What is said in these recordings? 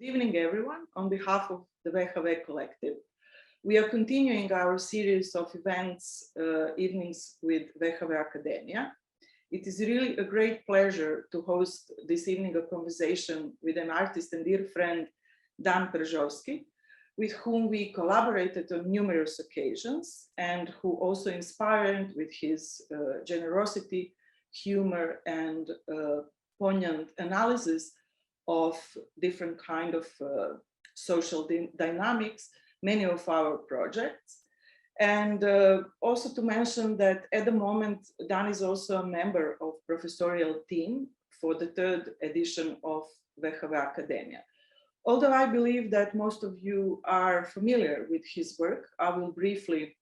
Good evening, everyone. On behalf of the WHW Collective, we are continuing our series of events, evenings with WHW Akademija. It is really a great pleasure to host this evening a conversation with an artist and dear friend, Lia Perjovschi, with whom we collaborated on numerous occasions and who also inspired with his generosity, humor, and poignant analysis of different kind of social dynamics, many of our projects. And also to mention that at the moment, Dan is also a member of professorial team for the third edition of WHW Akademija. Although I believe that most of you are familiar with his work, I will briefly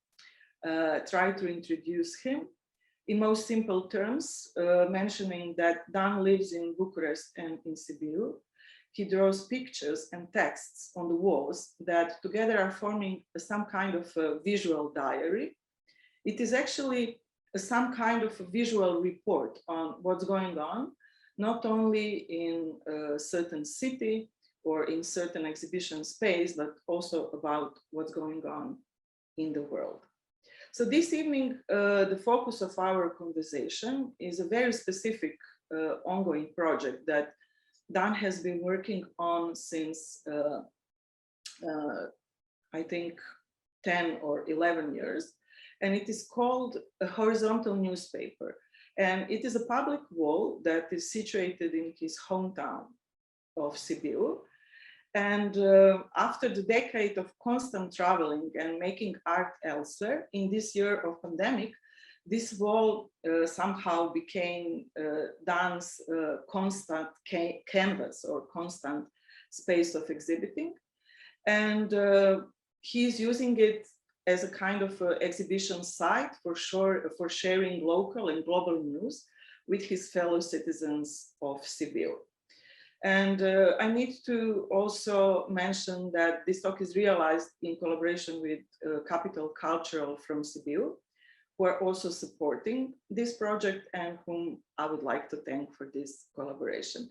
try to introduce him. In most simple terms, mentioning that Dan lives in Bucharest and in Sibiu. He draws pictures and texts on the walls that together are forming some kind of a visual diary. It is actually some kind of a visual report on what's going on, not only in a certain city or in certain exhibition space, but also about what's going on in the world. So this evening, the focus of our conversation is a very specific ongoing project that Dan has been working on since, I think, 10 or 11 years. And it is called a horizontal newspaper. And it is a public wall that is situated in his hometown of Sibiu. And after the decade of constant traveling and making art elsewhere, in this year of pandemic, this wall somehow became Dan's constant canvas or constant space of exhibiting. And he's using it as a kind of exhibition site for sharing local and global news with his fellow citizens of Sibiu. And I need to also mention that this talk is realized in collaboration with Capital Cultural from Sibiu, who are also supporting this project and whom I would like to thank for this collaboration.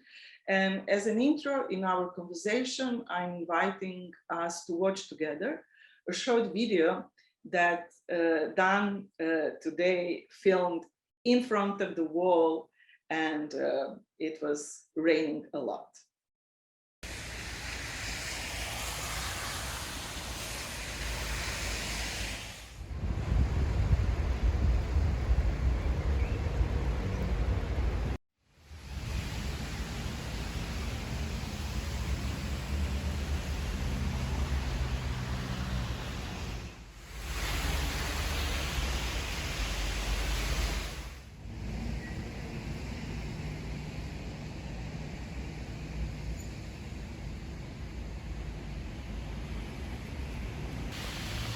And as an intro in our conversation, I'm inviting us to watch together a short video that Dan today filmed in front of the wall, and it was raining a lot.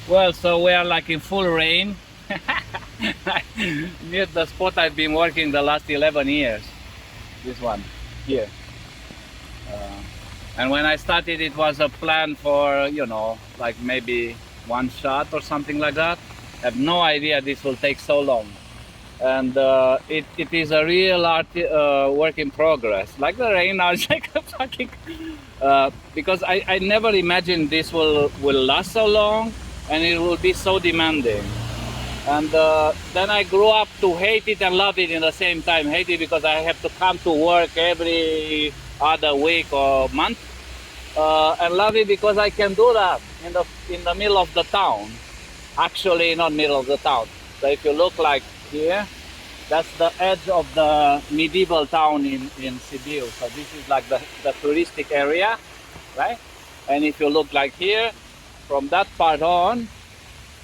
Well, so we are like in full rain. Near the spot I've been working the last 11 years. This one here. And when I started, it was a plan for, you know, like maybe one shot or something like that. I have no idea this will take so long. And it is a real art work in progress. Like the rain now, it's like a fucking... because I never imagined this will last so long. And it will be so demanding. And then I grew up to hate it and love it in the same time. Hate it because I have to come to work every other week or month. And love it because I can do that in the middle of the town. Actually, not middle of the town. So if you look like here, that's the edge of the medieval town in Sibiu. So this is like the touristic area, right? And if you look like here, from that part on,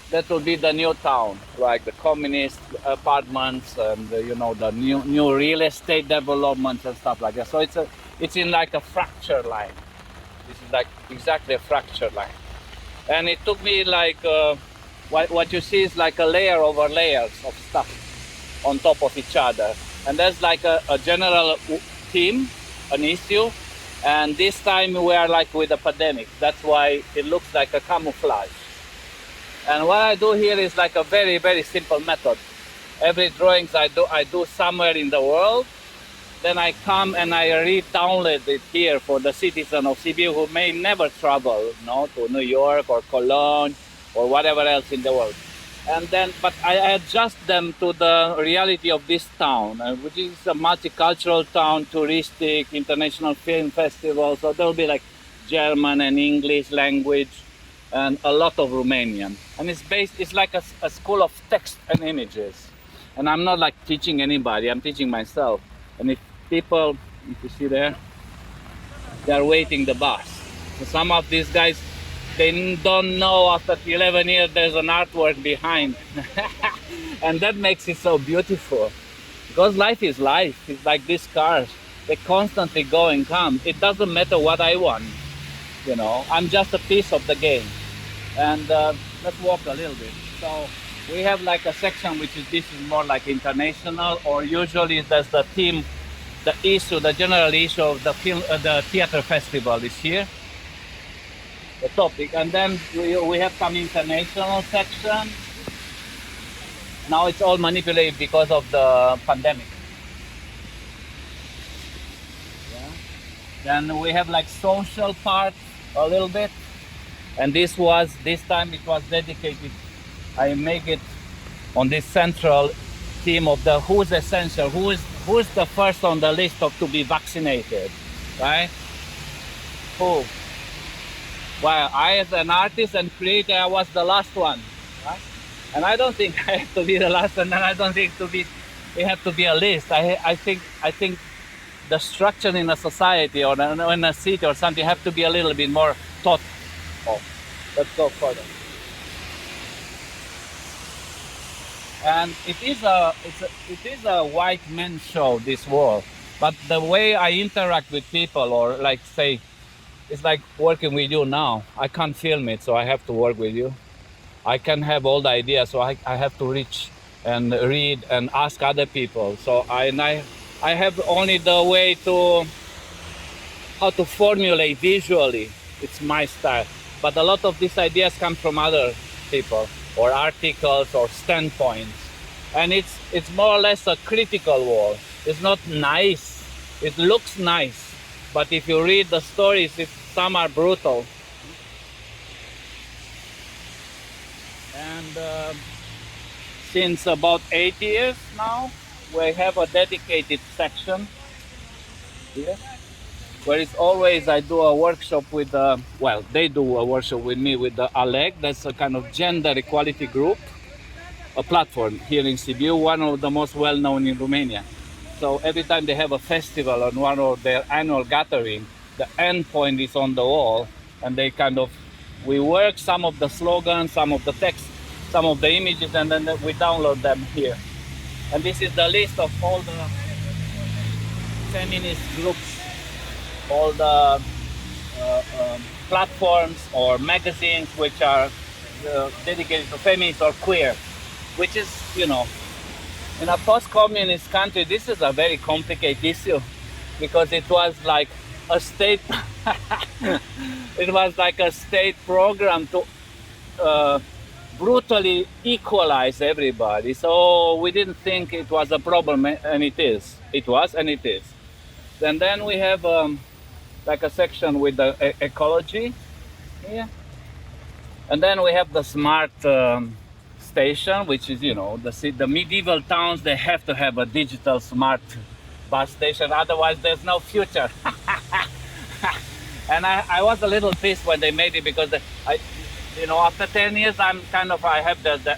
that will be the new town, like the communist apartments and you know, the new real estate developments and stuff like that. So it's in like a fracture line. This is like exactly a fracture line. And it took me like what you see is like a layer over layers of stuff on top of each other. And there's like a general theme, an issue. And this time we are like with a pandemic. That's why it looks like a camouflage. And what I do here is like a very, very simple method. Every drawings I do somewhere in the world. then I come and I re-download it here for the citizen of Sibiu who may never travel, to New York or Cologne or whatever else in the world. And then, but I adjust them to the reality of this town, which is a multicultural town, touristic, international film festival. So there'll be like German and English language and a lot of Romanian. And it's like a school of text and images. And I'm not like teaching anybody, I'm teaching myself. And if people, if you see there, they're waiting the bus. So some of these guys, they don't know after 11 years there's an artwork behind. And that makes it so beautiful. Because life is life. It's like these cars. They constantly go and come. It doesn't matter what I want. I'm just a piece of the game. And let's walk a little bit. So we have like a section which is, this is more like international, or usually there's the theme, the issue, the general issue of the film, the theater festival is here. The topic, and then we have some international section. Now it's all manipulated because of the pandemic. Yeah. Then we have like social part a little bit, and this time it was dedicated. I make it on this central theme of the who's essential, who's the first on the list of to be vaccinated, right? Who? Well, I as an artist and creator, I was the last one, right? And I don't think I have to be the last one, and I don't think it have to be a list. I think the structure in a society or in a city or something have to be a little bit more thought of. Let's go further. And it is a white man show, this wall, but the way I interact with people, or like say, it's like working with you now. I can't film it, so I have to work with you. I can have all the ideas, so I have to reach and read and ask other people. So I have only the way to how to formulate visually. It's my style. But a lot of these ideas come from other people, or articles, or standpoints. And it's more or less a critical wall. It's not nice. It looks nice. But if you read the stories, some are brutal. And since about 8 years now, we have a dedicated section here, where it's always I do a workshop with, they do a workshop with me with the ALEG, that's a kind of gender equality group, a platform here in Sibiu, one of the most well-known in Romania. So every time they have a festival on one of their annual gathering, the end point is on the wall, and we work some of the slogans, some of the text, some of the images, and then we download them here. And this is the list of all the feminist groups, all the platforms or magazines which are dedicated to feminist or queer, which is, in a post-communist country, this is a very complicated issue, because it was like a state, it was like a state program to brutally equalize everybody. So we didn't think it was a problem, and it is. It was, and it is. And then we have like a section with the ecology here. And then we have the smart station, which is, the medieval towns, they have to have a digital smart bus station, otherwise there's no future. And I was a little pissed when they made it, because after 10 years, I have the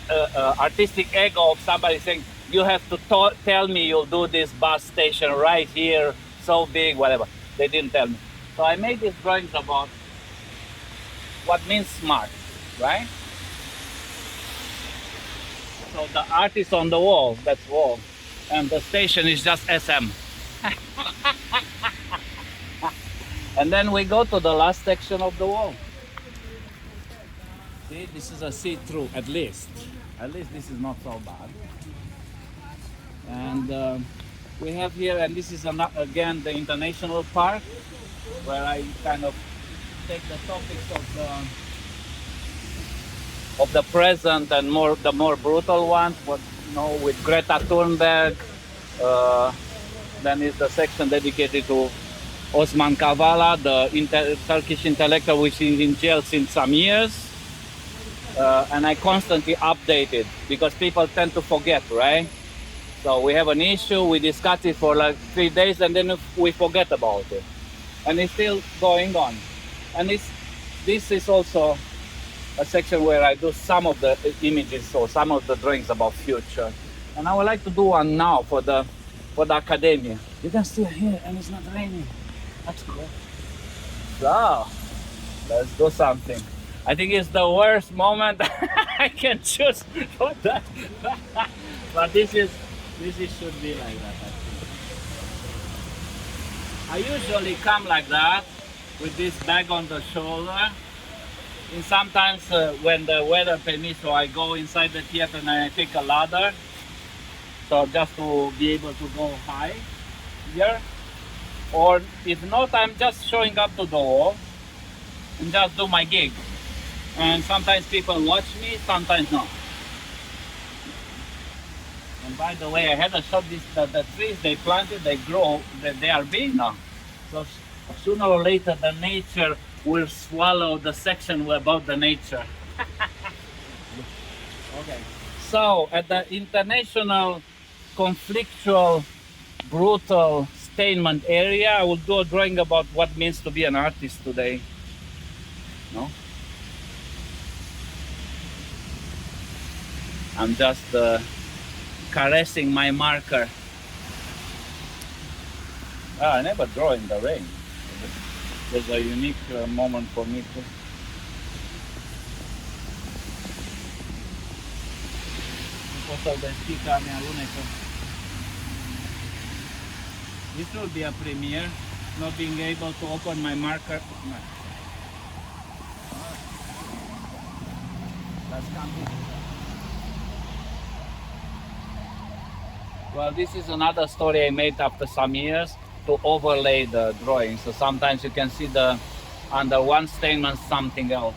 artistic ego of somebody saying, you have to tell me you'll do this bus station right here, so big, whatever. They didn't tell me. So I made these drawings about what means smart, right? So the art is on the wall, that's wall. And the station is just SM. And then we go to the last section of the wall. See, this is a see-through, at least. At least this is not so bad. And we have here, and this is again the international part, where I kind of take the topics of the present and the more brutal ones, with Greta Thunberg, Then is the section dedicated to Osman Kavala, the Turkish intellectual, which is in jail since some years. And I constantly update it because people tend to forget, right? So we have an issue, we discuss it for like 3 days, and then we forget about it. And it's still going on. And this is also a section where I do some of the images or some of the drawings about future. And I would like to do one now for the Academia. You can still hear, and it's not raining. That's cool. So, let's do something. I think it's the worst moment I can choose for that. But this should be like that, I think. I usually come like that with this bag on the shoulder. And sometimes when the weather permits, so I go inside the theater and I take a ladder. So just to be able to go high here. Or if not, I'm just showing up to the wall and just do my gig. And sometimes people watch me, sometimes not. And by the way, I had a shot, the trees they planted, they grow, they are big now. So sooner or later, the nature will swallow the section about the nature. Okay. So at the international conflictual, brutal statement area, I will do a drawing about what it means to be an artist today. No? I'm just caressing my marker. I never draw in the rain. It was a unique moment for me too. This will be a premiere, not being able to open my marker. Let's come here. Well, this is another story I made after some years to overlay the drawing. So sometimes you can see under one statement something else.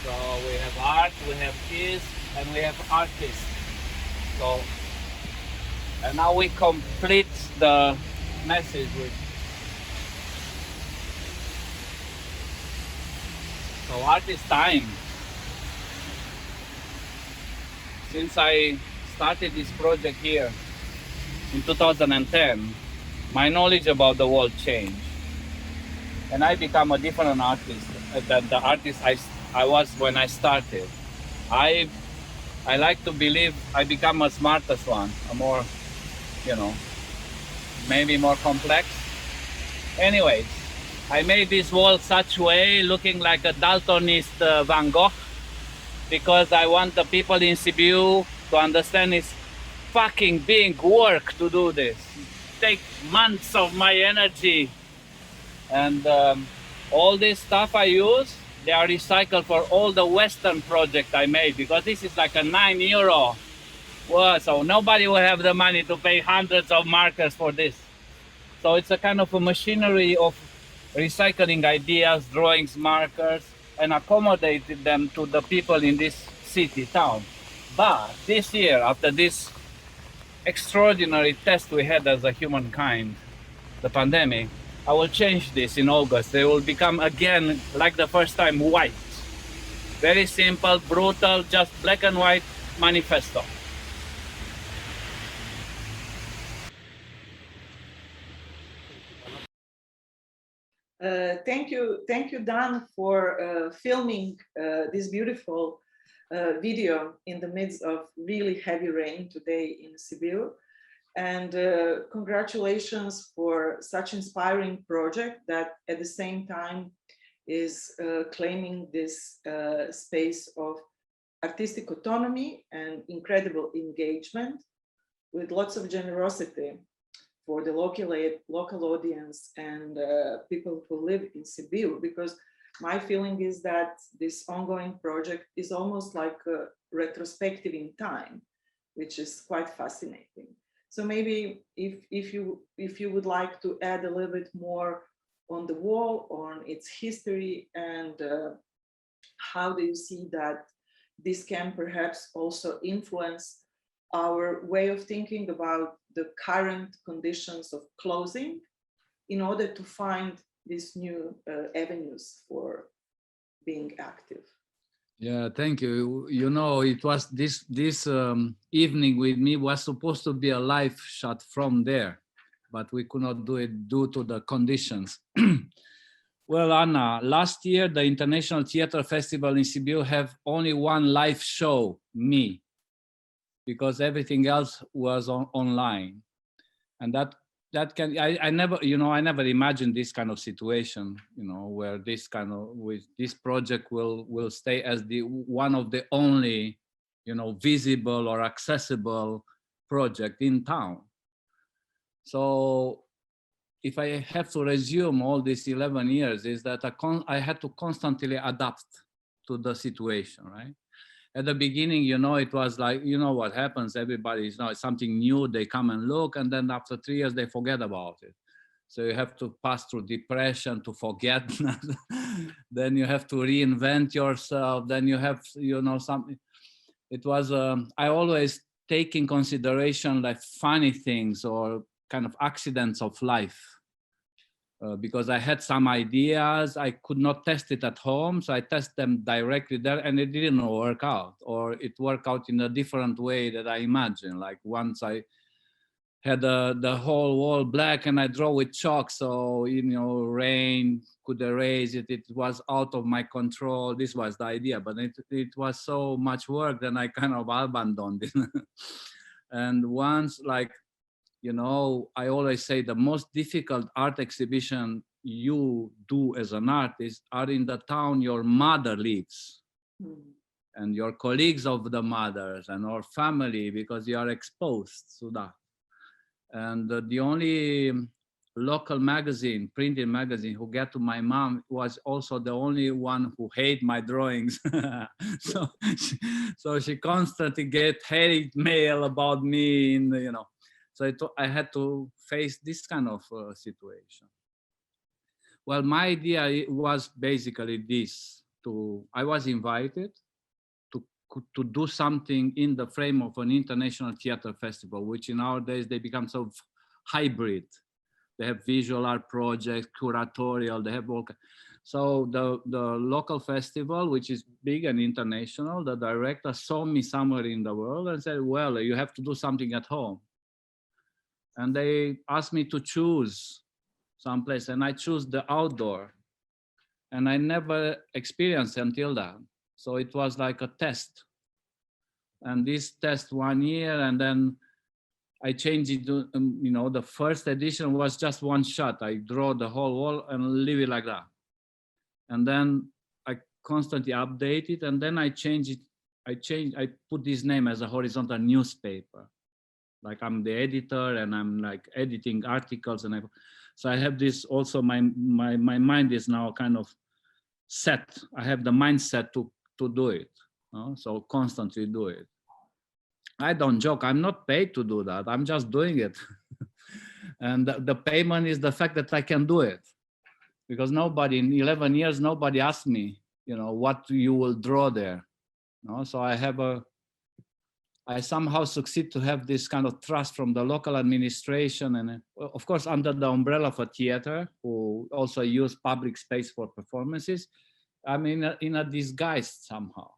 So we have art, we have this, and we have artists. So, and now we complete the message with. So artist time. Since I started this project here in 2010, my knowledge about the world changed. And I become a different artist than the artist I was when I started. I like to believe I become a smartest one, a more, maybe more complex. Anyways, I made this wall such way, looking like a Daltonist Van Gogh, because I want the people in Sibiu to understand it's fucking big work to do this. Take months of my energy. And all this stuff I use, they are recycled for all the Western project I made, because this is like a €9. Well, so nobody will have the money to pay hundreds of markers for this. So it's a kind of a machinery of recycling ideas, drawings, markers, and accommodated them to the people in this city, town. But this year, after this extraordinary test we had as a humankind, the pandemic, I will change this in August. They will become again, like the first time, white. Very simple, brutal, just black and white manifesto. Thank you, Dan, for filming this beautiful video in the midst of really heavy rain today in Sibiu. And congratulations for such inspiring project that at the same time is claiming this space of artistic autonomy and incredible engagement with lots of generosity for the local audience and people who live in Sibiu, because my feeling is that this ongoing project is almost like a retrospective in time, which is quite fascinating. So maybe if you would like to add a little bit more on the wall, on its history, and how do you see that this can perhaps also influence our way of thinking about the current conditions of closing in order to find these new avenues for being active? Yeah, thank you. You know, it was this evening with me was supposed to be a live shot from there, but we could not do it due to the conditions. Well, Anna, last year the International Theatre Festival in Sibiu have only one live show, me, because everything else was online, and that can I never, you know, I never imagined this kind of situation, you know, where this kind of with this project will stay as the one of the only, you know, visible or accessible project in town. So if I have to resume all these 11 years, is that I had to constantly adapt to the situation, right? At the beginning, you know, it was like, you know what happens, everybody, you know, it's something new, they come and look, and then after 3 years, they forget about it. So you have to pass through depression to forget. Then you have to reinvent yourself. Then you have, you know, something. It was, I always take in consideration like funny things or kind of accidents of life. Because I had some ideas, I could not test it at home, so I test them directly there, and it didn't work out, or it worked out in a different way that I imagined. Like once I had the whole wall black, and I draw with chalk, so you know, rain could erase it. It was out of my control. This was the idea, but it was so much work, then I kind of abandoned it. And once, like, you know, I always say the most difficult art exhibition you do as an artist are in the town your mother lives, and your colleagues of the mothers and our family, because you are exposed to that. And the only local magazine, printed magazine, who get to my mom was also the only one who hate my drawings. so she constantly get hate mail about me, in the, you know. So I had to face this kind of situation. Well, my idea was basically this: I was invited to do something in the frame of an international theater festival, which in our days they become so hybrid. They have visual art projects, curatorial, they have all. So the local festival, which is big and international, the director saw me somewhere in the world and said, well, you have to do something at home. And they asked me to choose someplace, and I chose the outdoor. And I never experienced until that. So it was like a test. And this test 1 year, and then I changed it to, you know, the first edition was just one shot. I draw the whole wall and leave it like that. And then I constantly update it, and then I change it. I put this name as a horizontal newspaper. Like I'm the editor and I'm like editing articles, and so I have this also, my mind is now kind of set. I have the mindset to do it. So constantly do it. I don't joke, I'm not paid to do that. I'm just doing it. And the payment is the fact that I can do it. Because nobody, in 11 years, nobody asked me, you know, what you will draw there. So I somehow succeed to have this kind of trust from the local administration, and of course under the umbrella of a theater who also use public space for performances. I mean, in a disguise somehow,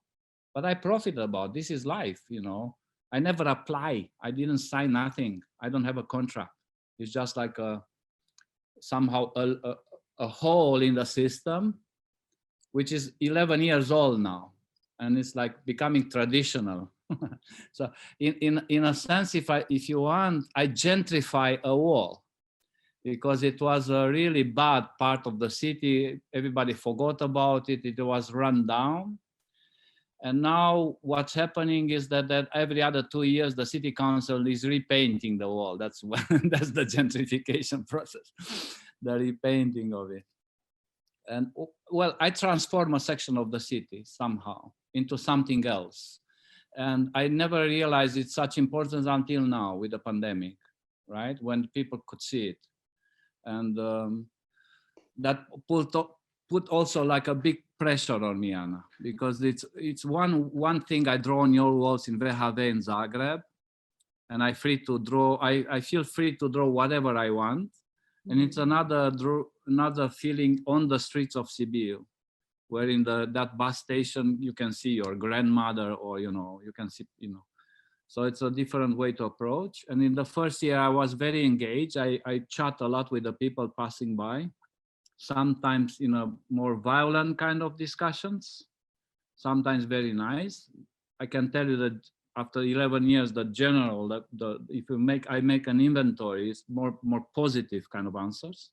but I profit about this is life, you know. I never apply. I didn't sign nothing. I don't have a contract. It's just like somehow a hole in the system, which is 11 years old now, and it's like becoming traditional. So in a sense, if you want, I gentrify a wall, because it was a really bad part of the city. Everybody forgot about it. It was run down. And now what's happening is that every other 2 years, the city council is repainting the wall. That's that's the gentrification process, the repainting of it. And well, I transform a section of the city somehow into something else. And I never realized it's such importance until now with the pandemic, right? When people could see it. And that put also like a big pressure on me, Anna, because it's one thing I draw on your walls in WHW in Zagreb, and I feel free to draw whatever I want. And it's another feeling on the streets of Sibiu, where in that bus station you can see your grandmother, or you can see, so it's a different way to approach. And in the first year I was very engaged. I chat a lot with the people passing by, sometimes in a more violent kind of discussions, sometimes very nice. I can tell you that after 11 years, the general, if I make an inventory, it's more positive kind of answers.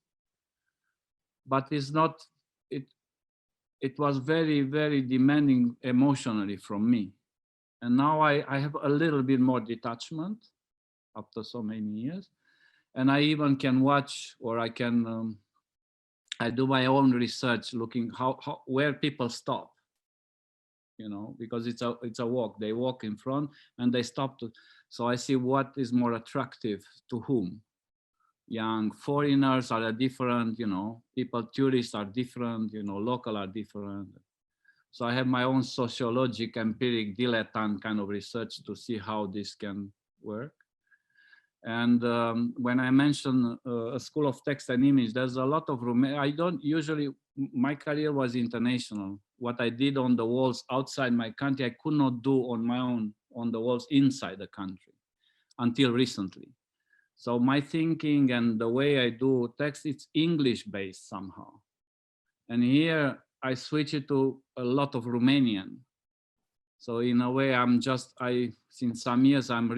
But it's not, it was very, very demanding emotionally from me. And now I have a little bit more detachment after so many years. And I even can watch, or I can, I do my own research looking where people stop. Because it's a walk. They walk in front and they stop so I see what is more attractive to whom. Young foreigners are different, people, tourists are different, local are different. So I have my own sociologic, empiric, dilettante kind of research to see how this can work. And when I mention a school of text and image, there's a lot of I don't usually, my career was international. What I did on the walls outside my country, I could not do on my own on the walls inside the country until recently. So my thinking and the way I do text, it's English based somehow. And here I switch it to a lot of Romanian. So in a way, since some years, I'm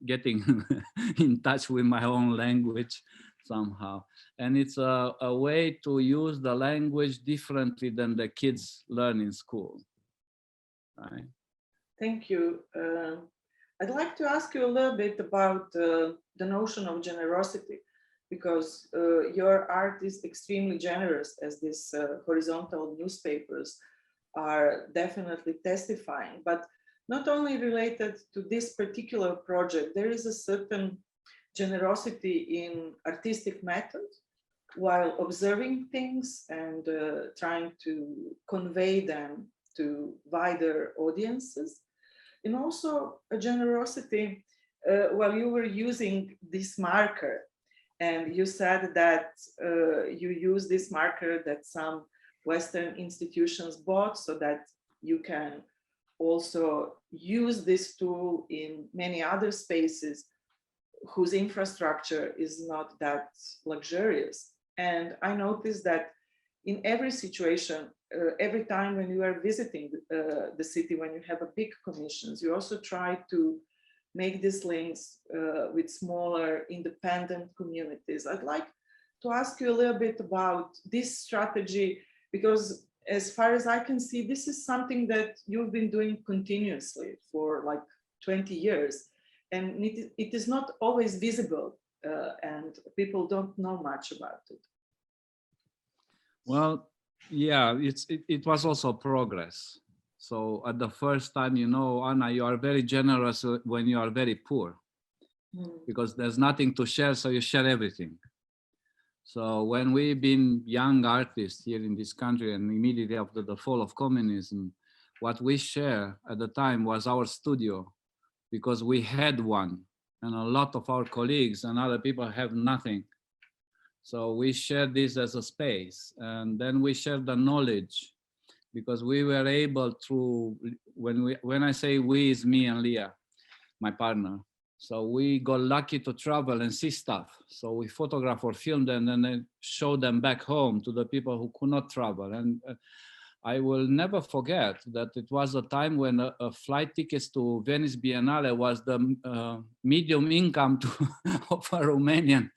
getting in touch with my own language somehow. And it's a way to use the language differently than the kids learn in school. Right? Thank you. I'd like to ask you a little bit about the notion of generosity, because your art is extremely generous, as these horizontal newspapers are definitely testifying. But not only related to this particular project, there is a certain generosity in artistic method while observing things and trying to convey them to wider audiences. And also a generosity while you were using this marker, and you said that you use this marker that some Western institutions bought so that you can also use this tool in many other spaces whose infrastructure is not that luxurious. And I noticed that in every situation, every time when you are visiting the city, when you have a big commissions, you also try to make these links with smaller independent communities. I'd like to ask you a little bit about this strategy, because as far as I can see, this is something that you've been doing continuously for like 20 years. And it is not always visible and people don't know much about it. Well, yeah, it was also progress. So at the first time, Anna, you are very generous when you are very poor, because there's nothing to share, so you share everything. So when we've been young artists here in this country and immediately after the fall of communism, what we share at the time was our studio, because we had one and a lot of our colleagues and other people have nothing. So we shared this as a space, and then we shared the knowledge, because we were able to, when I say we, is me and Lia, my partner. So we got lucky to travel and see stuff. So we photograph or film them and then show them back home to the people who could not travel. And I will never forget that it was a time when a flight tickets to Venice Biennale was the medium income of a Romanian,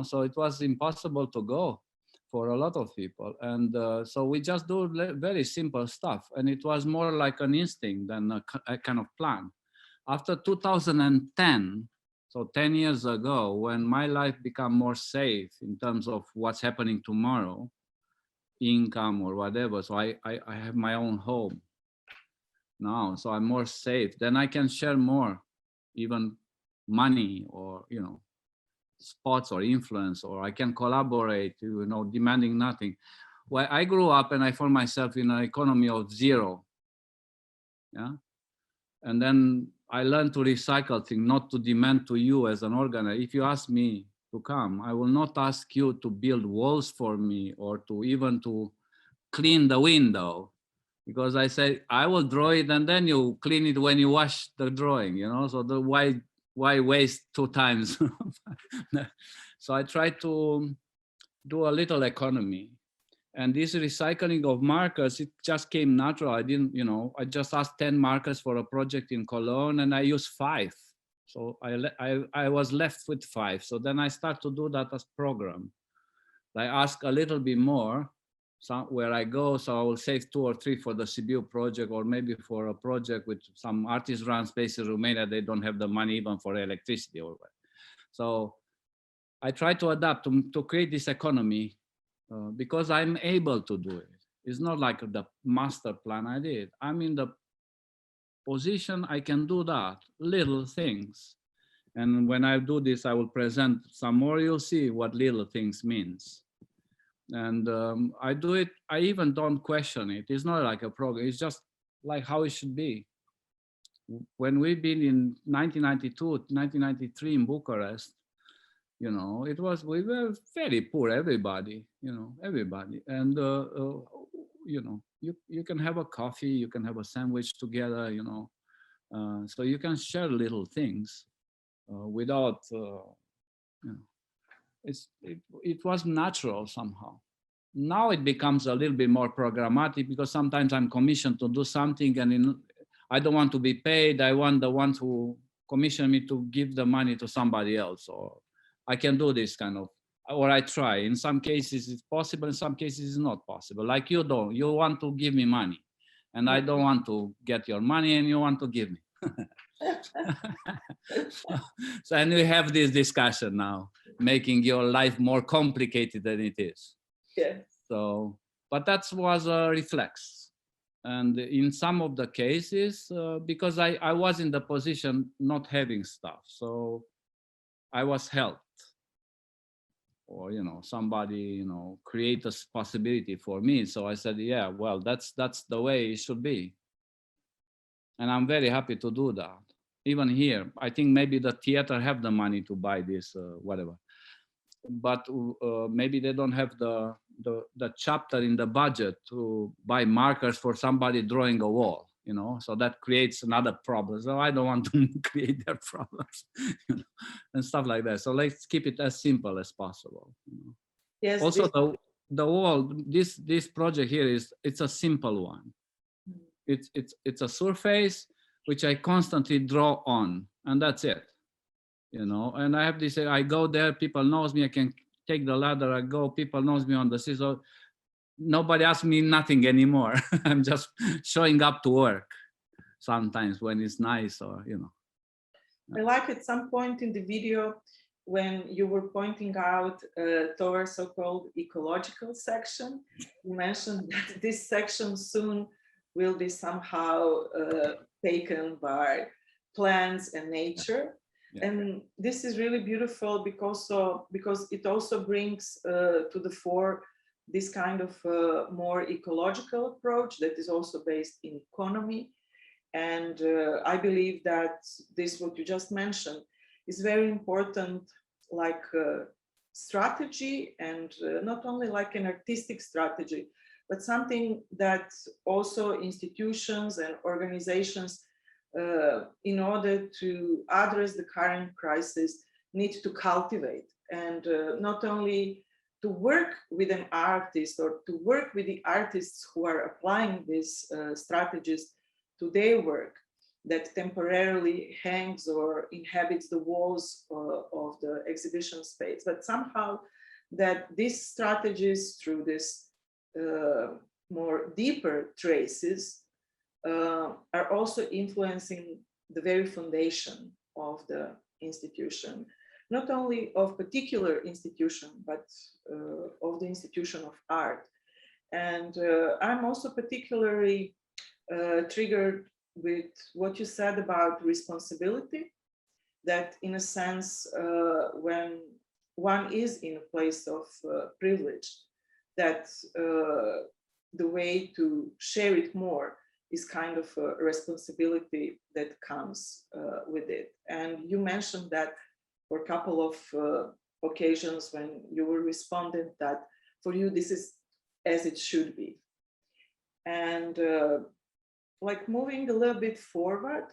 so it was impossible to go for a lot of people. And so we just do very simple stuff. And it was more like an instinct than a kind of plan. After 2010, so 10 years ago, when my life became more safe in terms of what's happening tomorrow, income or whatever, so I have my own home. now, so I'm more safe. Then I can share more, even money or, you know, spots or influence, or I can collaborate, you know, demanding nothing. Well, I grew up and I found myself in an economy of zero. Yeah. And then I learned to recycle things, not to demand to you as an organizer. If you ask me to come, I will not ask you to build walls for me or to even to clean the window, because I say I will draw it and then you clean it when you wash the drawing, you know. So the why waste two times? So I try to do a little economy. And this recycling of markers, it just came natural. I didn't, you know, I just asked 10 markers for a project in Cologne and I used 5. So I was left with 5. So then I start to do that as program. I ask a little bit more where I go. So I will save 2 or 3 for the Sibiu project, or maybe for a project with some artist run space in Romania. They don't have the money even for electricity or what. So I try to adapt to create this economy. Because I'm able to do it. It's not like the master plan I did. I'm in the position I can do that, little things. And when I do this, I will present some more, you'll see what little things means. And I do it, I even don't question it. It's not like a program, it's just like how it should be. When we've been in 1992, 1993 in Bucharest, you know, it was, we were very poor, everybody, you know, everybody. And, you know, you can have a coffee, you can have a sandwich together, you know. So you can share little things without, you know, it was natural somehow. Now it becomes a little bit more programmatic because sometimes I'm commissioned to do something and I don't want to be paid. I want the ones who commission me to give the money to somebody else, or I can do this kind of, or I try. In some cases it's possible, in some cases it's not possible. Like you don't, you want to give me money and I don't want to get your money and you want to give me. So, and we have this discussion now, making your life more complicated than it is. Yeah. So, but that was a reflex. And in some of the cases, because I was in the position not having stuff, so I was helped. Or, you know, somebody, you know, create a possibility for me. So I said, yeah, well, that's the way it should be. And I'm very happy to do that. Even here, I think maybe the theater have the money to buy this, whatever. But maybe they don't have the chapter in the budget to buy markers for somebody drawing a wall, you know, so that creates another problem. So I don't want to create their problems, you know, and stuff like that. So let's keep it as simple as possible. You know? Yes. Also, the wall, this project here it's a simple one. It's a surface which I constantly draw on, and that's it. You know, and I have this, I go there, people knows me, I can take the ladder, I go, people knows me on the sea, so nobody asks me nothing anymore. I'm just showing up to work sometimes when it's nice, or, you know. I like at some point in the video when you were pointing out to our so-called ecological section, you mentioned that this section soon will be somehow taken by plants and nature. Yeah. And this is really beautiful because it also brings to the fore this kind of more ecological approach that is also based in economy. And I believe that this, what you just mentioned, is very important, like strategy, and not only like an artistic strategy, but something that also institutions and organizations, in order to address the current crisis, need to cultivate, and not only to work with an artist or to work with the artists who are applying these strategies to their work that temporarily hangs or inhabits the walls of the exhibition space, but somehow that these strategies, through this more deeper traces, are also influencing the very foundation of the institution, not only of particular institution, but of the institution of art. And I'm also particularly triggered with what you said about responsibility, that in a sense, when one is in a place of privilege, that the way to share it more is kind of a responsibility that comes with it. And you mentioned that for a couple of occasions when you were responding that for you this is as it should be. And like moving a little bit forward,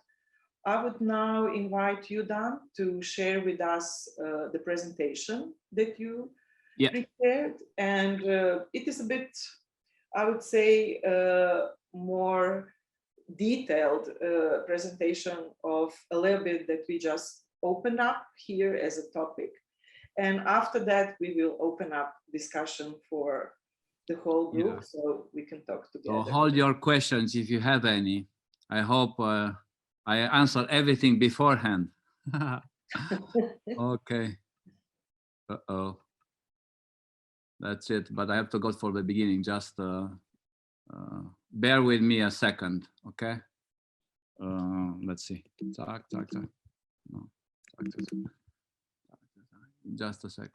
I would now invite you, Dan, to share with us the presentation that you prepared. And it is a bit, I would say, more detailed presentation of a little bit that we just opened up here as a topic. And after that, we will open up discussion for the whole group, so we can talk together. So hold your questions if you have any. I hope I answer everything beforehand. Okay. Uh-oh. That's it, but I have to go for the beginning. Just bear with me a second, okay? Let's see. Talk. No. Just a sec,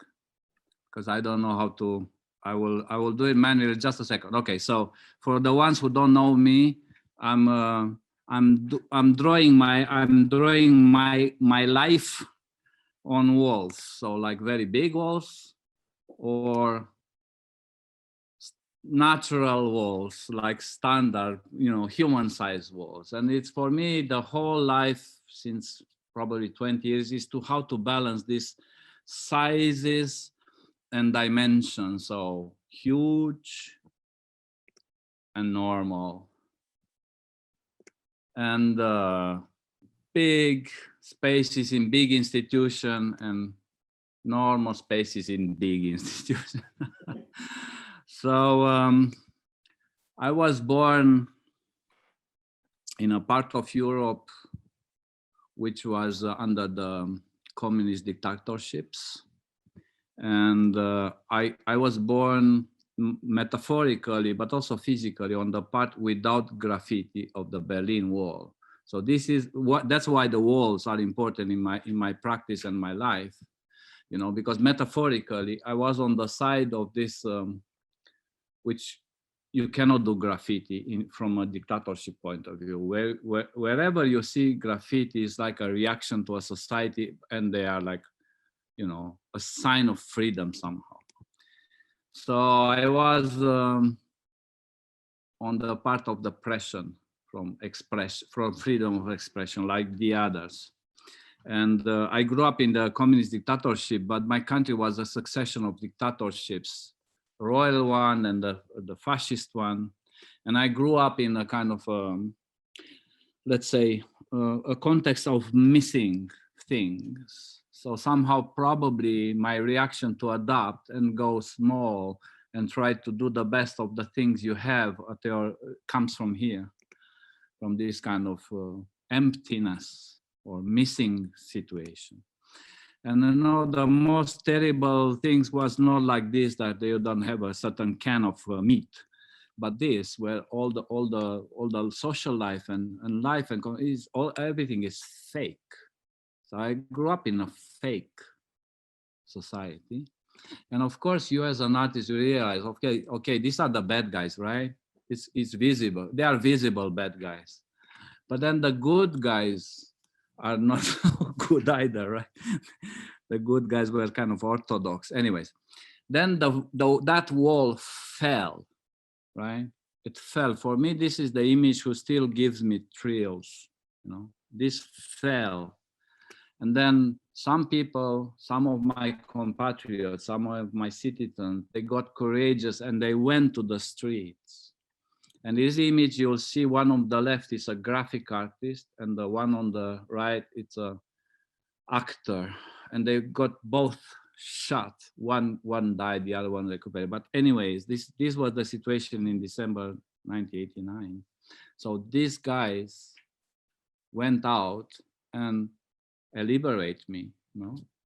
because I don't know how to. I will do it manually. Just a second. Okay. So for the ones who don't know me, I'm drawing my life on walls. So like very big walls or natural walls, like standard, human-sized walls. And it's for me the whole life since probably 20 years is to how to balance these sizes and dimensions. So huge and normal, and big spaces in big institution and normal spaces in big institution. So I was born in a part of Europe which was under the communist dictatorships. And I was born metaphorically, but also physically on the part without graffiti of the Berlin Wall. So this is that's why the walls are important in my practice and my life, because metaphorically I was on the side of this, which you cannot do graffiti from a dictatorship point of view. Wherever you see graffiti is like a reaction to a society, and they are like, a sign of freedom somehow. So I was on the part of the oppression from freedom of expression, like the others. And I grew up in the communist dictatorship, but my country was a succession of dictatorships, royal one and the fascist one. And I grew up in a kind of, let's say, a context of missing things. So somehow probably my reaction to adapt and go small and try to do the best of the things you have comes from here, from this kind of emptiness or missing situation. And the most terrible things was not like this, that you don't have a certain can of meat, but this, where all the social life and life and everything is fake. So I grew up in a fake society. And of course, you as an artist, you realize, okay, these are the bad guys, right? It's visible. They are visible bad guys. But then the good guys are not so good either, right? The good guys were kind of orthodox. Anyways, then that wall fell, right? It fell. For me, this is the image who still gives me thrills, This fell. And then some people, some of my compatriots, some of my citizens, they got courageous and they went to the streets. And this image, you'll see one on the left is a graphic artist, and the one on the right, it's a actor. And they got both shot. One died, the other one recuperated. But anyways, this was the situation in December 1989. So these guys went out and liberate me.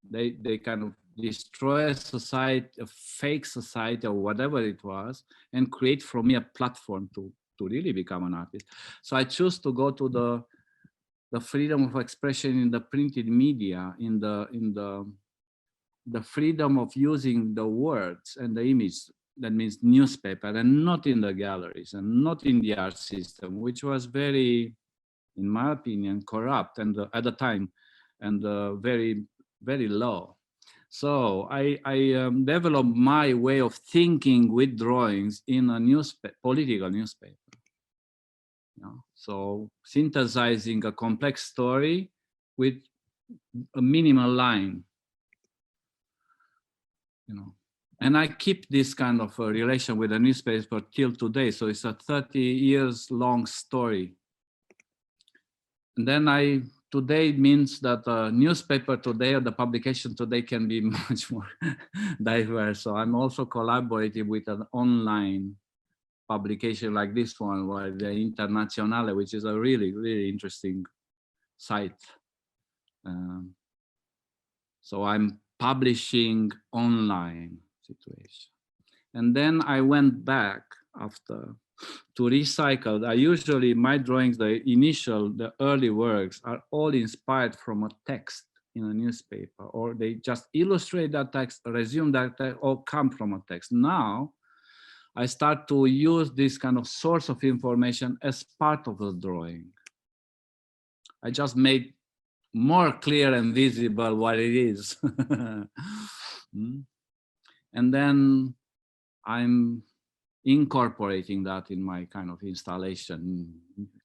They kind of destroy a society, a fake society or whatever it was, and create from me a platform to to really become an artist. So I choose to go to the freedom of expression in the printed media, in the freedom of using the words and the image, that means newspaper, and not in the galleries and not in the art system, which was very, in my opinion, corrupt and at the time, and very, very low. So I developed my way of thinking with drawings in a political newspaper. You know? So synthesizing a complex story with a minimal line. You know, and I keep this kind of a relation with the newspaper till today. So it's a 30 years long story. And then today means that a newspaper today or the publication today can be much more diverse. So I'm also collaborating with an online publication like this one, where the Internazionale, which is a really, really interesting site. So I'm publishing online situation. And then I went back after to recycle. My drawings, the early works are all inspired from a text in a newspaper, or they just illustrate that text, resume that text, or come from a text. Now, I start to use this kind of source of information as part of the drawing. I just made more clear and visible what it is. And then I'm incorporating that in my kind of installation,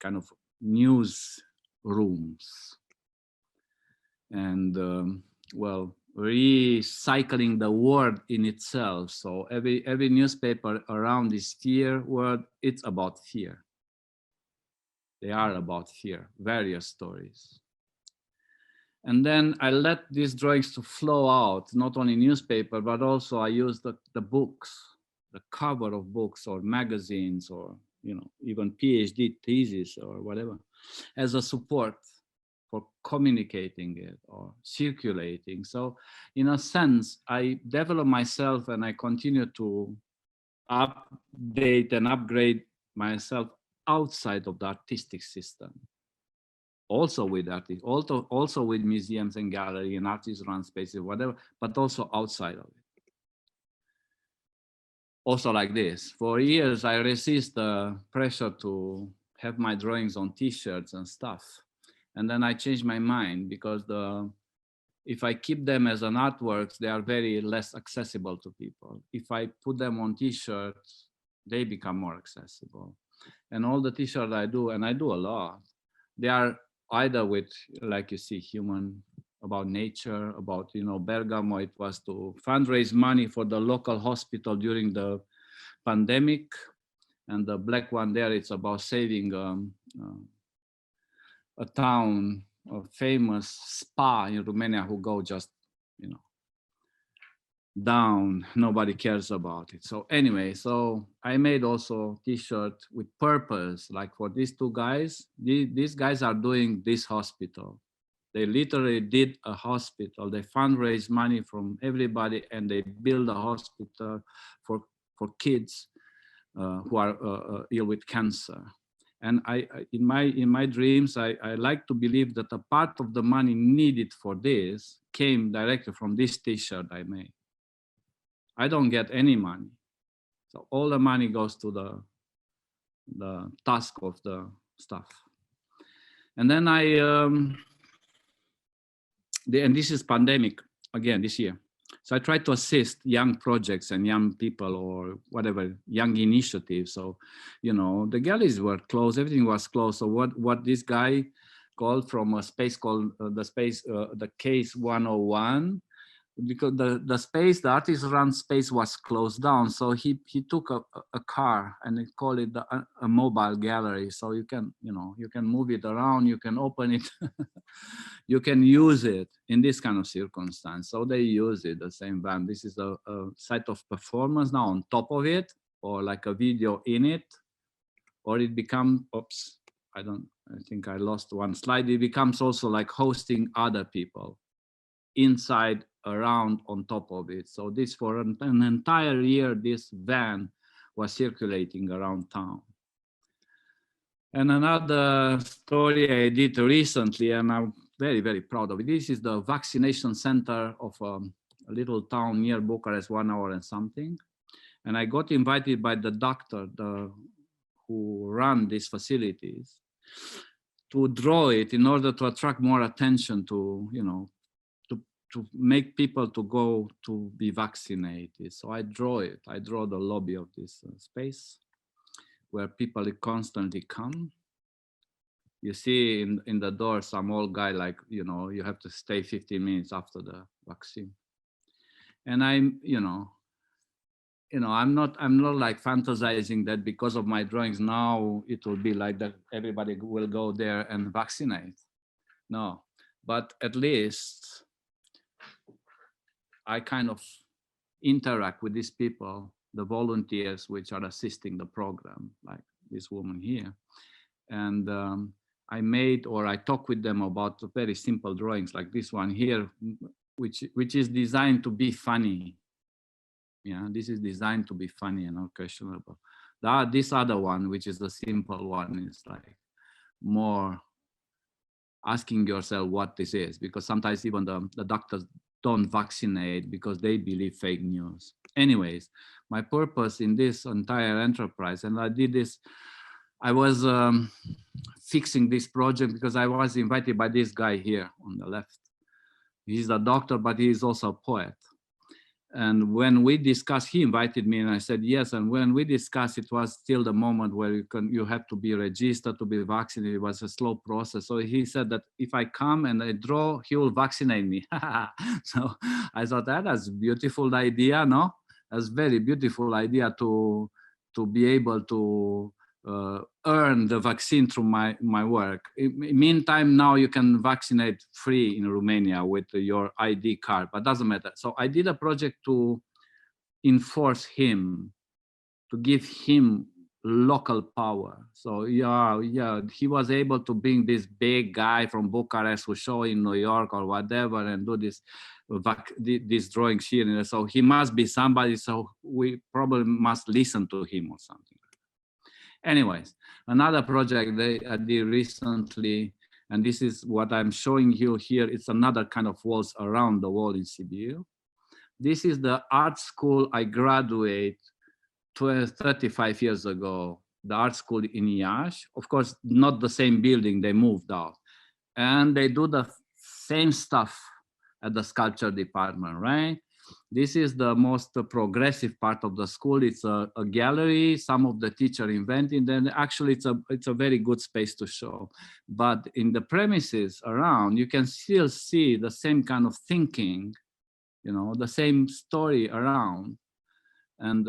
kind of news rooms. And well, recycling the word in itself. So every newspaper around this fear word, it's about fear. They are about fear, various stories. And then I let these drawings to flow out, not only newspaper, but also I use the books, the cover of books or magazines, or even PhD thesis or whatever, as a support for communicating it or circulating. So in a sense, I develop myself and I continue to update and upgrade myself outside of the artistic system. Also with artists, also with museums and gallery and artist-run spaces, whatever, but also outside of it. Also like this, for years I resist the pressure to have my drawings on T-shirts and stuff. And then I changed my mind, because if I keep them as an artworks, they are very less accessible to people. If I put them on T-shirts, they become more accessible. And all the T-shirts I do, and I do a lot, they are either with, like you see, human, about nature, about, Bergamo, it was to fundraise money for the local hospital during the pandemic. And the black one there, it's about saving a town, a famous spa in Romania, who go just, down, nobody cares about it. So anyway, so I made also T-shirt with purpose, like for these two guys. These guys are doing this hospital. They literally did a hospital. They fundraise money from everybody, and they build a hospital for kids who are ill with cancer. And in my dreams, I like to believe that a part of the money needed for this came directly from this T-shirt I made. I don't get any money. So all the money goes to the task of the stuff. And then and this is pandemic again this year. So I try to assist young projects and young people, or whatever, young initiatives. So, the galleries were closed, everything was closed. So what this guy called from a space called the Case 101, because the artist-run space was closed down. So he took a car and he called it a mobile gallery. So you can move it around, you can open it, you can use it in this kind of circumstance. So they use it, the same van. This is a site of performance now on top of it, or like a video in it, or it becomes, I think I lost one slide. It becomes also like hosting other people inside, around, on top of it. So this, for an entire year, this van was circulating around town. And another story I did recently, and I'm very, very proud of it. This is the vaccination center of a little town near Bucharest, 1 hour and something. And I got invited by the doctor who run these facilities to draw it in order to attract more attention to, you know, to make people to go to be vaccinated. So I draw it. I draw the lobby of this space where people constantly come. You see in the door some old guy, like, you know, you have to stay 15 minutes after the vaccine. And I'm not like fantasizing that because of my drawings now it will be like that everybody will go there and vaccinate. No, but at least I kind of interact with these people, the volunteers which are assisting the program, like this woman here. And I talk with them about very simple drawings like this one here, which is designed to be funny. Yeah, this is designed to be funny and not questionable. This other one, which is the simple one, is like more asking yourself what this is, because sometimes even the doctors don't vaccinate because they believe fake news. Anyways, my purpose in this entire enterprise, and I did this, I was fixing this project because I was invited by this guy here on the left. He's a doctor, but he is also a poet. And when we discussed, he invited me and I said yes. And when we discussed, it was still the moment where you have to be registered to be vaccinated. It was a slow process. So he said that if I come and I draw, he will vaccinate me. So I thought that's a beautiful idea, no? That's a very beautiful idea to be able to earn the vaccine through my work. In the meantime, now you can vaccinate free in Romania with your ID card, but doesn't matter. So I did a project to enforce him, to give him local power. So yeah, he was able to bring this big guy from Bucharest who show in New York or whatever and do these drawings here. So he must be somebody, so we probably must listen to him or something. Anyways, another project that I did recently, and this is what I'm showing you here, it's another kind of walls around the wall in Sibiu. This is the art school I graduated 35 years ago, the art school in Iași. Of course, not the same building, they moved out. And they do the same stuff at the sculpture department, right? This is the most progressive part of the school. It's a gallery. Some of the teacher invented, and actually it's a very good space to show. But in the premises around, you can still see the same kind of thinking, you know, the same story around. And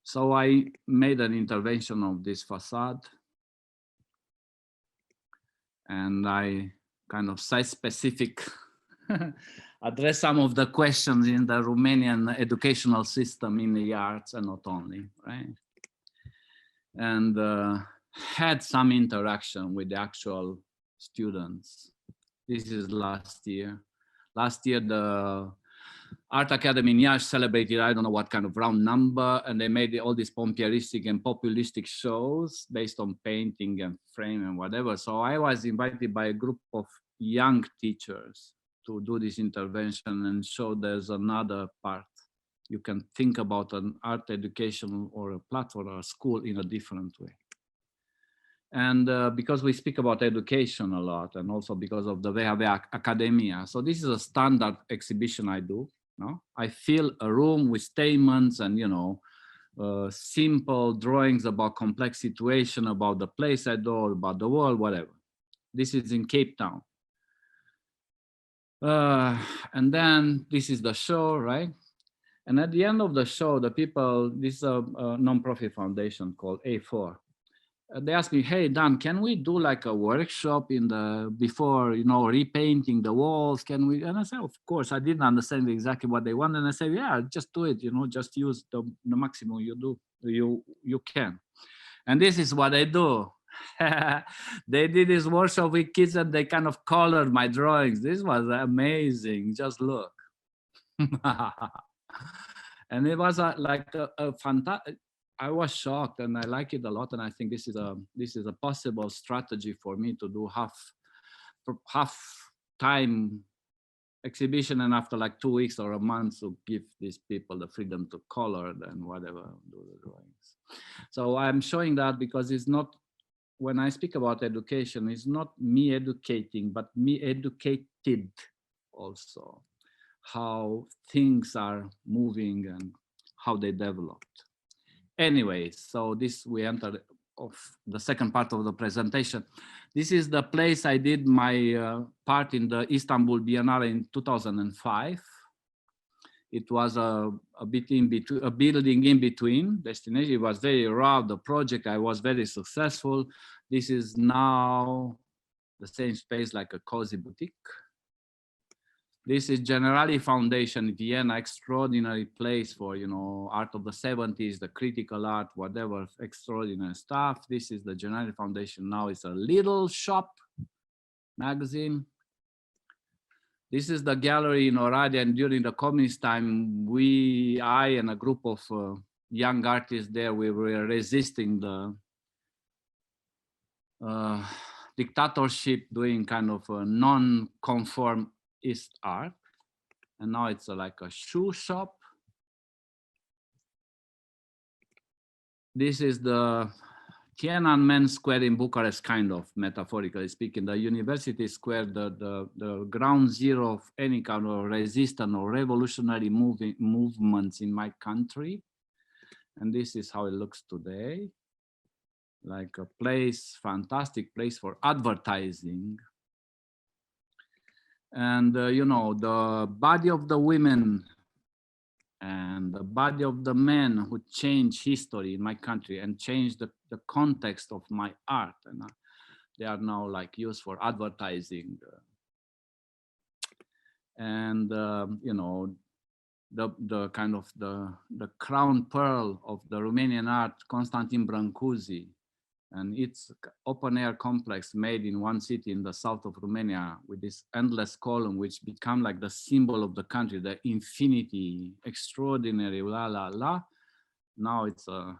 so I made an intervention of this facade, and I kind of site-specific address some of the questions in the Romanian educational system in the arts and not only, right? And had some interaction with the actual students. This is last year. Last year, the Art Academy in Iași celebrated, I don't know what kind of round number, and they made all these pompieristic and populistic shows based on painting and frame and whatever. So I was invited by a group of young teachers to do this intervention and show there's another part. You can think about an art education or a platform or a school in a different way. And because we speak about education a lot, and also because of the WHW Akademija. So this is a standard exhibition I do. No? I fill a room with statements and, you know, simple drawings about complex situation, about the place I do, about the world, whatever. This is in Cape Town. And then this is the show, right? And at the end of the show, the people, this is a non-profit foundation called A4. They asked me, hey, Dan, can we do like a workshop before, you know, repainting the walls? Can we? And I said, of course. I didn't understand exactly what they want. And I said, yeah, just do it, you know, just use the maximum you can. And this is what I do. They did this workshop with kids and they kind of colored my drawings. This was amazing. Just look. And it was like a fantastic. I was shocked, and I like it a lot. And I think this is a possible strategy for me to do half time exhibition, and after like 2 weeks or a month to give these people the freedom to color and whatever, do the drawings. So I'm showing that because it's not, when I speak about education, it's not me educating, but me educated also, how things are moving and how they developed. Anyway, so this, we entered of the second part of the presentation. This is the place I did my part in the Istanbul Biennale in 2005. It was a bit in between, a building in between destination. It was very raw, the project. I was very successful. This is now the same space, like a cozy boutique. This is Generali Foundation, Vienna, extraordinary place for, you know, art of the 70s, the critical art, whatever, extraordinary stuff. This is the Generali Foundation. Now it's a little shop magazine. This is the gallery in Oradea, and during the communist time, I and a group of young artists there, we were resisting the dictatorship, doing kind of a non-conformist art. And now it's like a shoe shop. This is the Tiananmen Square in Bucharest, kind of metaphorically speaking, the University Square, the ground zero of any kind of resistance or revolutionary movements in my country. And this is how it looks today, like a place, fantastic place for advertising. And, you know, the body of the women and the body of the men who changed history in my country and changed the context of my art. And they are now like used for advertising. And, you know, the kind of the crown pearl of the Romanian art, Constantin Brancusi, and it's open air complex made in one city in the south of Romania with this endless column, which become like the symbol of the country, the infinity, extraordinary, la, la, la. Now it's a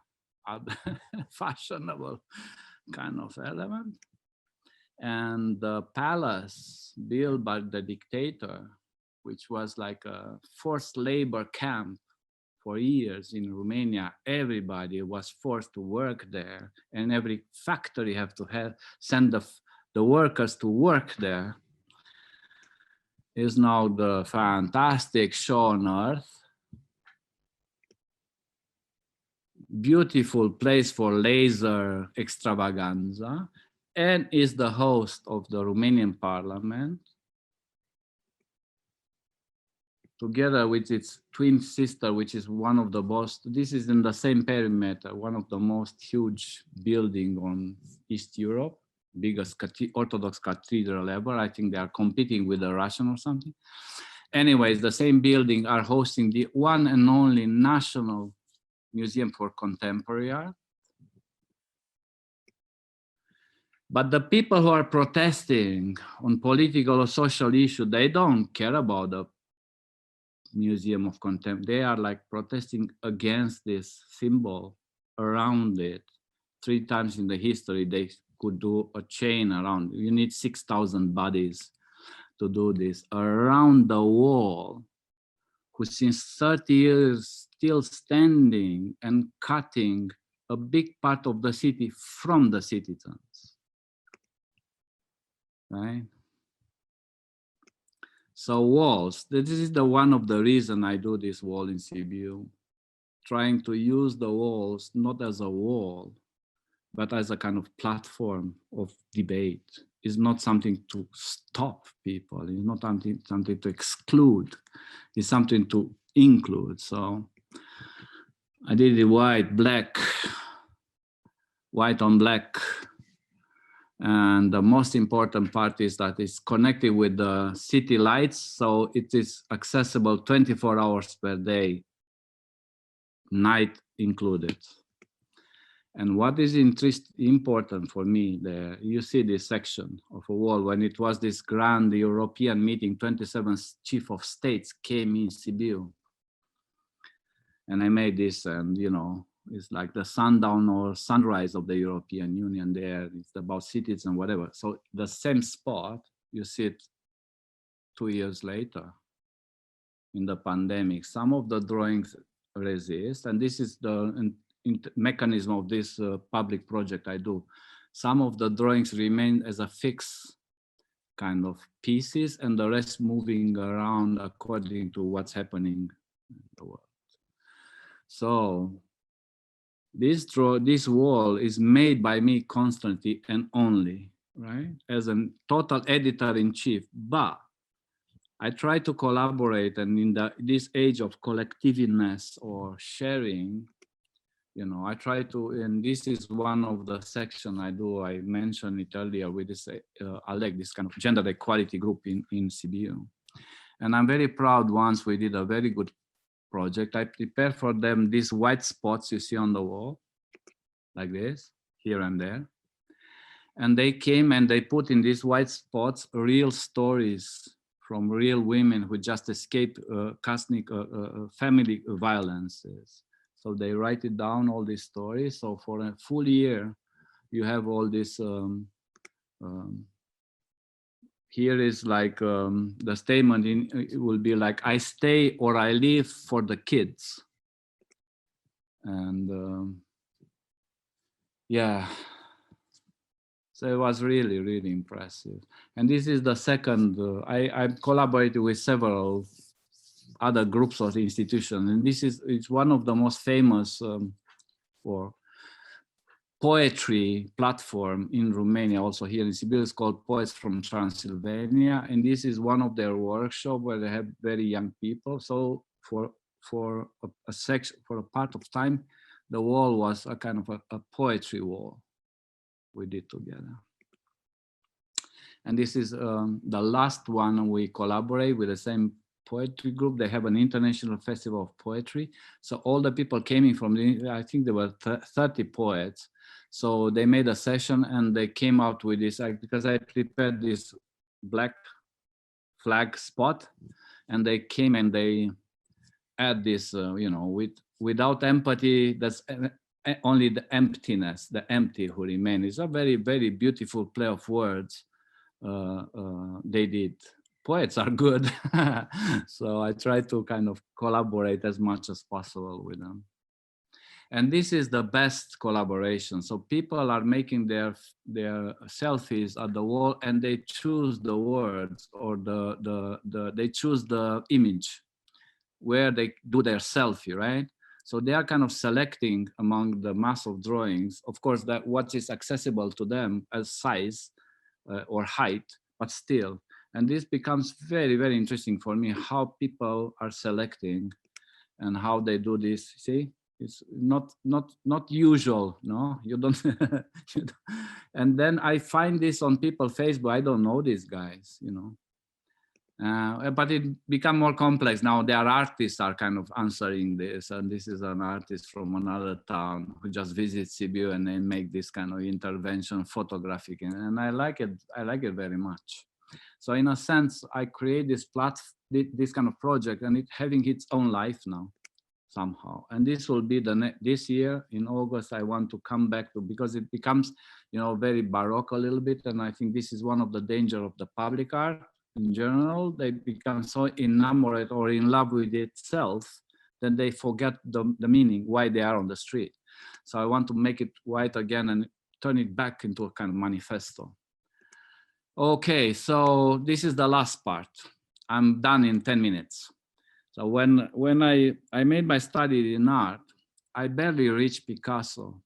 fashionable kind of element. And the palace built by the dictator, which was like a forced labor camp for years in Romania. Everybody was forced to work there, and every factory have to send the workers to work there. Is now the fantastic show on earth. Beautiful place for laser extravaganza, and is the host of the Romanian Parliament, together with its twin sister, which is one of the most, this is in the same perimeter, one of the most huge building on East Europe, biggest Orthodox cathedral ever. I think they are competing with the Russian or something. Anyways, the same building are hosting the one and only National Museum for Contemporary Art. But the people who are protesting on political or social issue, they don't care about the Museum of Contemporary. They are like protesting against this symbol around it. 3 times in the history, they could do a chain around. You need 6,000 bodies to do this around the wall, who since 30 years still standing and cutting a big part of the city from the citizens, right? So walls, this is the one of the reason I do this wall in Sibiu, trying to use the walls not as a wall, but as a kind of platform of debate. It's not something to stop people. It's not something to exclude. It's something to include. So I did it white, black, white on black. And the most important part is that it's connected with the city lights. So it is accessible 24 hours per day, night included. And what is important for me there, you see this section of a wall when it was this grand European meeting, 27 chief of states came in Sibiu. And I made this, and you know, It's like the sundown or sunrise of the European Union there. It's about cities and whatever. So the same spot, you see it 2 years later in the pandemic. Some of the drawings resist, and this is the mechanism of this public project I do. Some of the drawings remain as a fixed kind of pieces, and the rest moving around according to what's happening in the world. So this wall is made by me constantly and only, right? As a total editor-in-chief, but I try to collaborate, and in this age of collectiveness or sharing, you know, I try to, and this is one of the section I do. I mentioned it earlier with this ALEC, this kind of gender equality group in Sibiu. And I'm very proud. Once we did a very good project. I prepared for them these white spots you see on the wall, like this, here and there. And they came and they put in these white spots real stories from real women who just escaped family violences. So they write it down, all these stories. So for a full year, you have all this. Here is like the statement it will be like, I stay or I leave for the kids. And yeah, so it was really, really impressive. And this is the second, I collaborated with several other groups of institutions. And it's one of the most famous for poetry platform in Romania, also here in Sibiu. It's called Poets from Transylvania. And this is one of their workshops where they have very young people. So for a section, for a part of time, the wall was a kind of a poetry wall we did together. And this is the last one we collaborate with the same poetry group. They have an international festival of poetry. So all the people came in from, I think there were 30 poets. So they made a session and they came out with this, because I prepared this black flag spot, and they came and they add this, you know, without empathy, that's only the emptiness, the empty who remain. It's a very, very beautiful play of words they did. Poets are good. So I try to kind of collaborate as much as possible with them. And this is the best collaboration. So people are making their selfies at the wall, and they choose the words or they choose the image where they do their selfie, right? So they are kind of selecting among the mass of drawings, of course, that what is accessible to them as size or height, but still. And this becomes very, very interesting for me, how people are selecting and how they do this. See, it's not usual, no? You don't, and then I find this on people's Facebook. I don't know these guys, you know. But it become more complex now. There are artists are kind of answering this, and this is an artist from another town who just visits Sibiu and then make this kind of intervention photographic, and I like it. I like it very much. So in a sense, I create this this kind of project, and it having its own life now somehow. And this will be this year in August. I want to come back to, because it becomes, you know, very baroque a little bit, and I think this is one of the danger of the public art. In general, they become so enamored or in love with itself that they forget the meaning, why they are on the street. So I want to make it white again and turn it back into a kind of manifesto. Okay, so this is the last part. I'm done in 10 minutes. So when I made my study in art, I barely reached Picasso,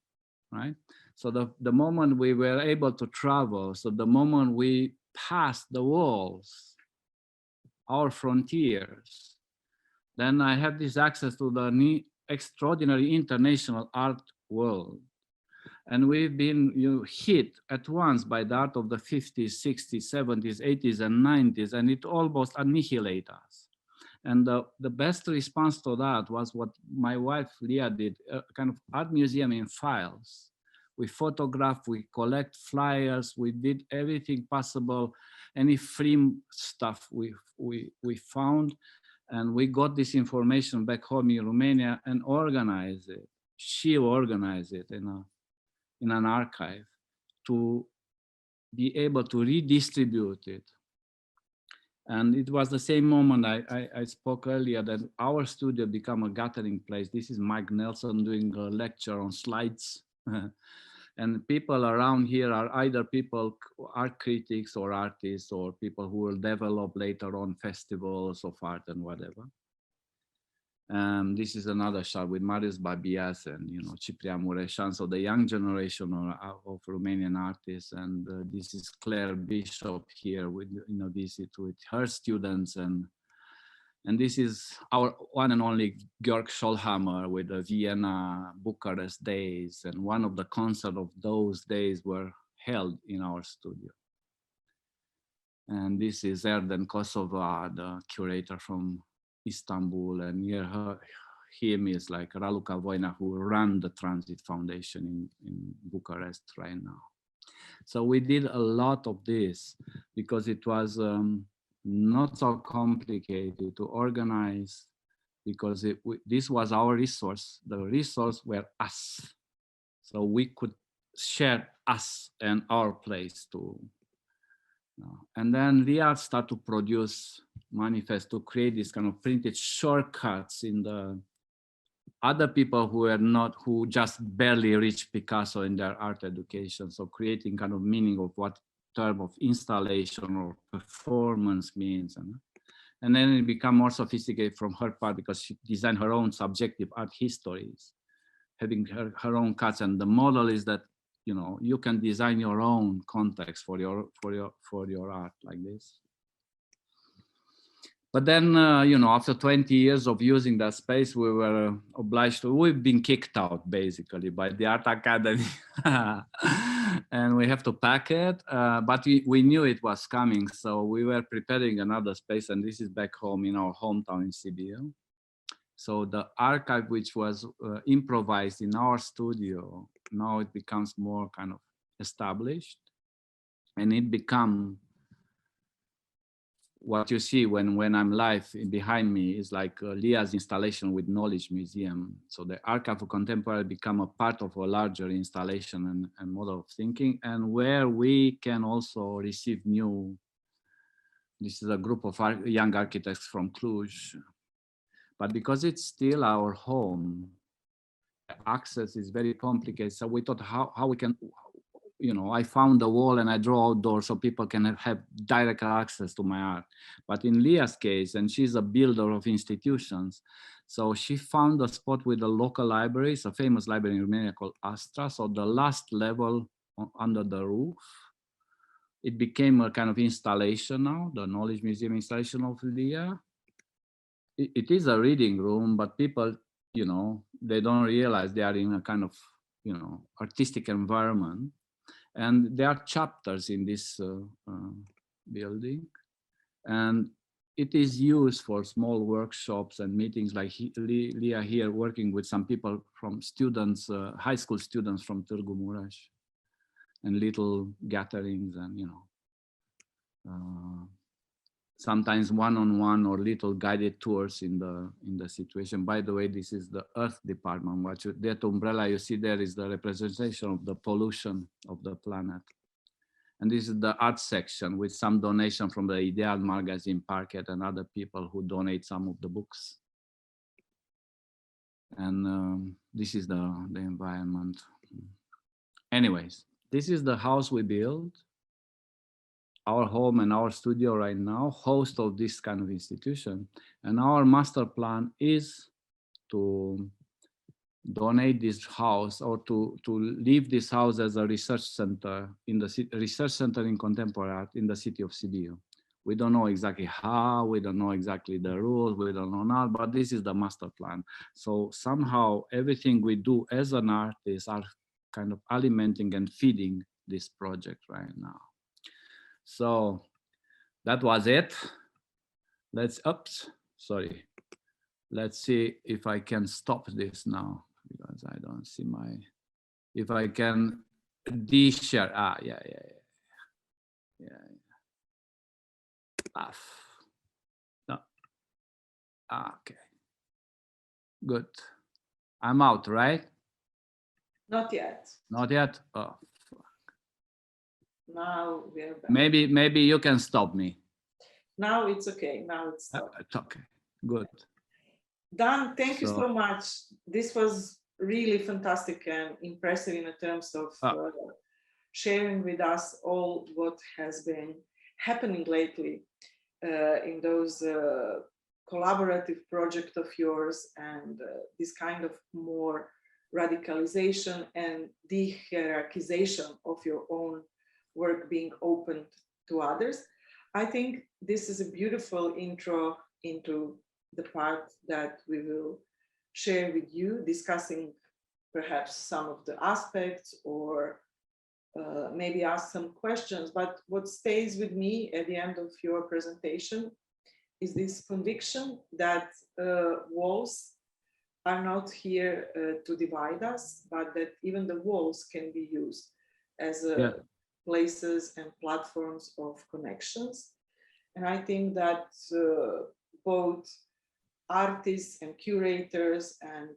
right? So the moment we were able to travel, so the moment we past the walls, our frontiers, then I had this access to the extraordinary international art world. And we've been hit at once by the art of the 50s, 60s, 70s, 80s, and 90s, and it almost annihilates us. And the best response to that was what my wife, Lia, did, a kind of art museum in files. We photograph, we collect flyers, we did everything possible, any free stuff we found, and we got this information back home in Romania and organized it, she organized it in an archive to be able to redistribute it. And it was the same moment I spoke earlier that our studio became a gathering place. This is Mike Nelson doing a lecture on slides. And people around here are either people, art critics or artists, or people who will develop later on festivals of art and whatever. This is another shot with Marius Babias and Ciprian Mureșan, so the young generation of Romanian artists. And this is Claire Bishop here with visit with her students, and this is our one and only Georg Scholhammer with the Vienna Bucharest days, and one of the concerts of those days were held in our studio. And this is Erden Kosova, the curator from Istanbul, and near him is like Raluca Voina, who ran the Transit Foundation in Bucharest right now. So we did a lot of this because it was not so complicated to organize, because this was our resource. The resource were us. So we could share us and our place too. And then Lia started to produce manifests to create this kind of printed shortcuts in the other people who just barely reached Picasso in their art education. So creating kind of meaning of what term of installation or performance means. And then it became more sophisticated from her part because she designed her own subjective art histories, having her own cuts. And the model is that you can design your own context for your art like this. But then, after 20 years of using that space, we were obliged to, we've been kicked out basically by the Art Academy and we have to pack it. But we knew it was coming. So we were preparing another space, and this is back home in our hometown in Sibiu. So the archive, which was improvised in our studio, now it becomes more kind of established, and it becomes what you see when I'm live behind me is like Lia's installation with Knowledge Museum. So the Archive of Contemporary become a part of a larger installation and model of thinking, and where we can also receive new, this is a group of young architects from Cluj, but because it's still our home, access is very complicated. So we thought how we can, I found a wall and I draw outdoors so people can have direct access to my art. But in Lia's case, and she's a builder of institutions, so she found a spot with a local library, it's a famous library in Romania called Astra. So the last level under the roof, it became a kind of installation now, the Knowledge Museum installation of Lia. It is a reading room, but people, they don't realize they are in a kind of, artistic environment. And there are chapters in this building, and it is used for small workshops and meetings, like Lia here working with some people from students, high school students from Târgu Mureș, and little gatherings and, sometimes one-on-one or little guided tours in the situation. By the way, this is the Earth Department. That umbrella you see there is the representation of the pollution of the planet. And this is the art section with some donation from the Ideal magazine, Parquet, and other people who donate some of the books. And this is the environment. Anyways, this is the house we built. Our home and our studio right now, host of this kind of institution. And our master plan is to donate this house, or to leave this house as a research center in contemporary art in the city of Sibiu. We don't know exactly how, we don't know exactly the rules, we don't know now, but this is the master plan. So somehow everything we do as an artist are kind of alimenting and feeding this project right now. So that was it. Let's see if I can stop this now, because I don't see if I can de-share. Yeah. No. Okay. Good. I'm out, right? Not yet. Not yet? Oh, Now we are back. maybe you can stop me. Now it's okay. Now it's stopped. It's okay. Good. Dan, thank you so much. This was really fantastic and impressive in terms of sharing with us all what has been happening lately in those collaborative project of yours, and this kind of more radicalization and de-hierarchization of your own work being opened to others. I think this is a beautiful intro into the part that we will share with you, discussing perhaps some of the aspects or maybe ask some questions. But what stays with me at the end of your presentation is this conviction that walls are not here to divide us, but that even the walls can be used as places and platforms of connections. And I think that both artists and curators and